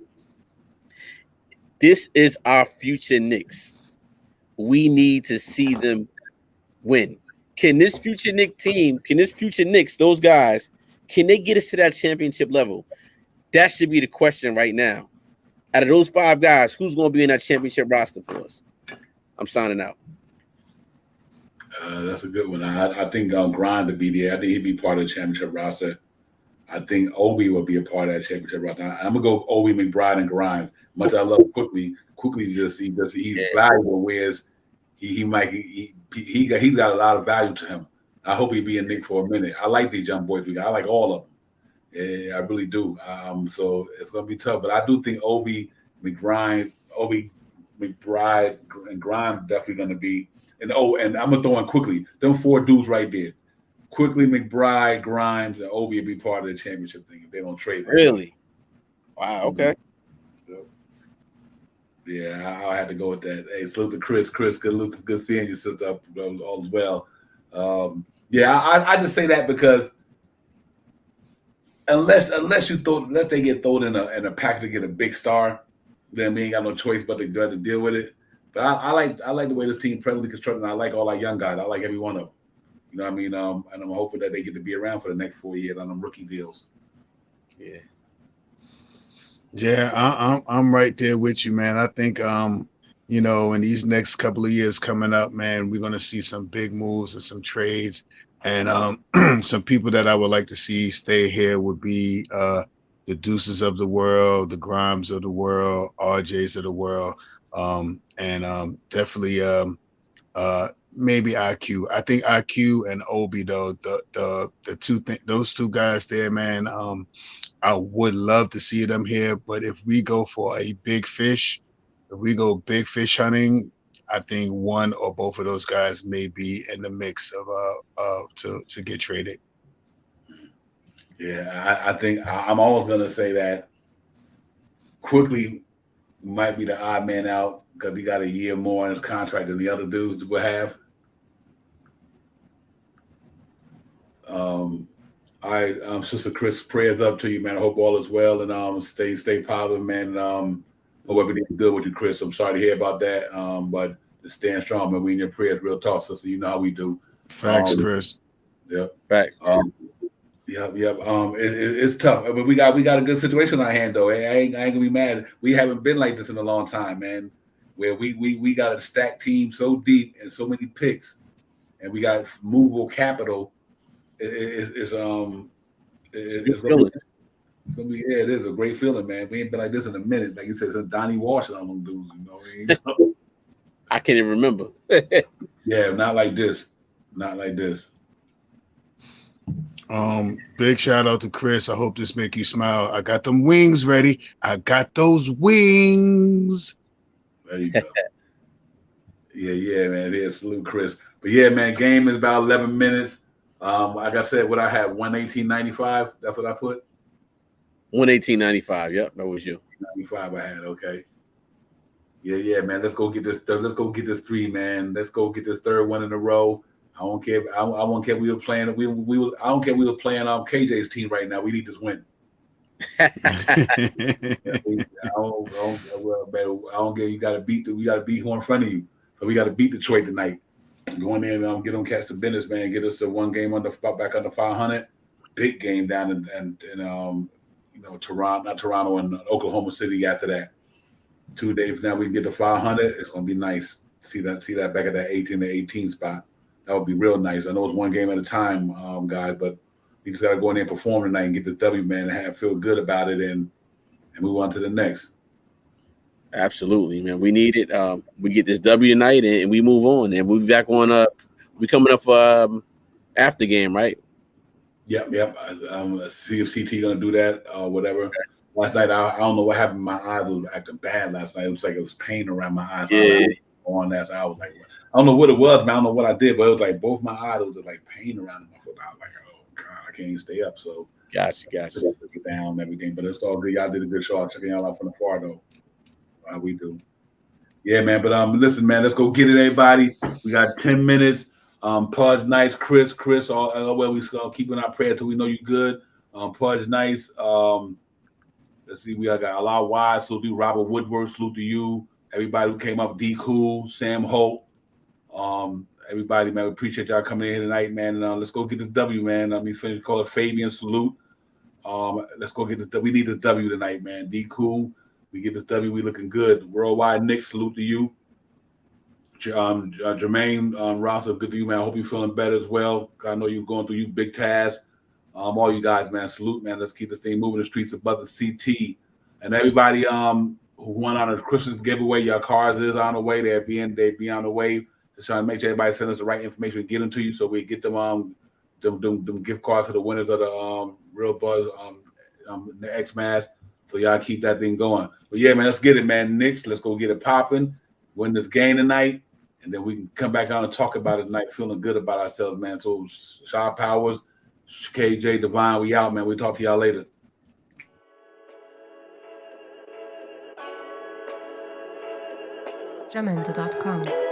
This is our future Knicks. We need to see them win. Can this future Knicks team, those guys, can they get us to that championship level? That should be the question right now. Out of those 5 guys, who's going to be in that championship roster for us? I'm signing out. That's a good one. I think Grind to be there. I think he'd be part of the championship roster. I think Obi will be a part of that championship roster. I'm gonna go Obi, McBride, and Grimes. Much as I love Quickly he's valuable. Whereas he got a lot of value to him. I hope he'll be a Knick for a minute. I like these young boys. I like all of them. Yeah, I really do. So it's gonna be tough, but I do think Obi, McBride, and Grimes definitely gonna be. And I'm gonna throw in Quickly. Them 4 dudes right there. Quickly, McBride, Grimes, and Obi will be part of the championship thing if they don't trade. Really? Wow. Okay. So, yeah, I'll have to go with that. Hey, salute to Chris. Chris, good seeing your sister up all as well. I just say that because unless they get thrown in a pack to get a big star, then we ain't got no choice but to deal with it. But I like the way this team presently constructed. I like all our young guys. I like every one of them. You know what I mean? And I'm hoping that they get to be around for the next 4 years on them rookie deals. Yeah. Yeah, I'm right there with you, man. I think in these next couple of years coming up, man, we're gonna see some big moves and some trades. And some people that I would like to see stay here would be the Deuces of the world, the Grimes of the world, RJs of the world, and definitely maybe IQ. I think IQ and Obi though, those 2 guys there, man. I would love to see them here, but if we go for a big fish, if we go big fish hunting, I think one or both of those guys may be in the mix of to get traded. Yeah, I think I'm always gonna say that Quickly might be the odd man out because he got a year more in his contract than the other dudes will have. All right, Sister Chris, prayers up to you, man. I hope all is well and stay positive, man. Hope everything's good with you, Chris. I'm sorry to hear about that, but just stand strong, man. We in your prayers, real talk, sister. You know how we do. Facts, Chris. Yep. Facts. Yep. It's tough. I mean, we got a good situation on our hand, though. I ain't gonna be mad. We haven't been like this in a long time, man. Where we got a stacked team so deep and so many picks, and we got movable capital. It's gonna be it is a great feeling, man. We ain't been like this in a minute, like you said, since Donnie Washington on them dudes. You know what I mean? So, I can't even remember. Yeah, not like this. Big shout out to Chris. I hope this make you smile. I got them wings ready. I got those wings. There you go. yeah, man. Yeah, salute Chris. But yeah, man, game is about 11 minutes. Like I said, what I had 118.95. That's what I put. 118.95. Yep, that was you. 95 I had. Okay. Yeah, man. Let's go get this. Let's go get this 3, man. Let's go get this 3rd one in a row. I don't care. I don't care. We were playing. I don't care. We were playing KJ's team right now. We need this win. I don't care. You got to beat. We got to beat who in front of you. So we got to beat Detroit tonight. Go in there and get them catch the business, man. Get us to 1 game back under 500. Big game down in Toronto, not Toronto, and Oklahoma City after that. 2 days now we can get to 500. It's gonna be nice. See that back at that 18 to 18 spot. That would be real nice. I know it's 1 game at a time, guys, but we just gotta go in there and perform tonight and get this W, man, and feel good about it and move on to the next. Absolutely, man. We need it. We get this W tonight and we move on, and we'll be back on. We coming up for after game, right? Yep. See if CT gonna do that or whatever. Last night, I don't know what happened. My eyes was acting bad last night. It was like it was pain around my eyes. Yeah. On that, so I was like, I don't know what it was, man. I don't know what I did, but it was like both my eyes was like pain around my foot. I was like, oh God, I can't even stay up. So Gotcha. Get down and everything, but it's all good. Y'all did a good show. I'm checking y'all out from afar though. We do. Yeah, man. But listen, man, let's go get it, everybody. We got 10 minutes. Pudge Nice, Chris, all well, we keeping our prayer till we know you good. Pudge Nice. Let's see, we got a lot of wise. Salute to Robert Woodward. Salute to you. Everybody who came up, D Cool, Sam Holt. Everybody, man, we appreciate y'all coming in here tonight, man. And let's go get this W, man. Finish call it Fabian. Salute. Let's go get this. We need this W tonight, man. D Cool. We get this W. We looking good. Worldwide Knicks. Salute to you. Jermaine Ross, good to you, man. I hope you're feeling better as well. I know you're going through big tasks. All you guys, man, salute, man. Let's keep this thing moving the streets above the CT. And everybody who won on a Christmas giveaway, your cars is on the way. They be on the way. Just trying to make sure everybody send us the right information and get them to you so we get them gift cards to the winners of the Real Buzz the X-Mass. So y'all keep that thing going. But yeah, man, let's get it, man. Knicks, let's go get it popping. Win this game tonight. And then we can come back on and talk about it tonight, feeling good about ourselves, man. So Shaw Powers, KJ Divine, we out, man. We'll talk to y'all later. Jamendo.com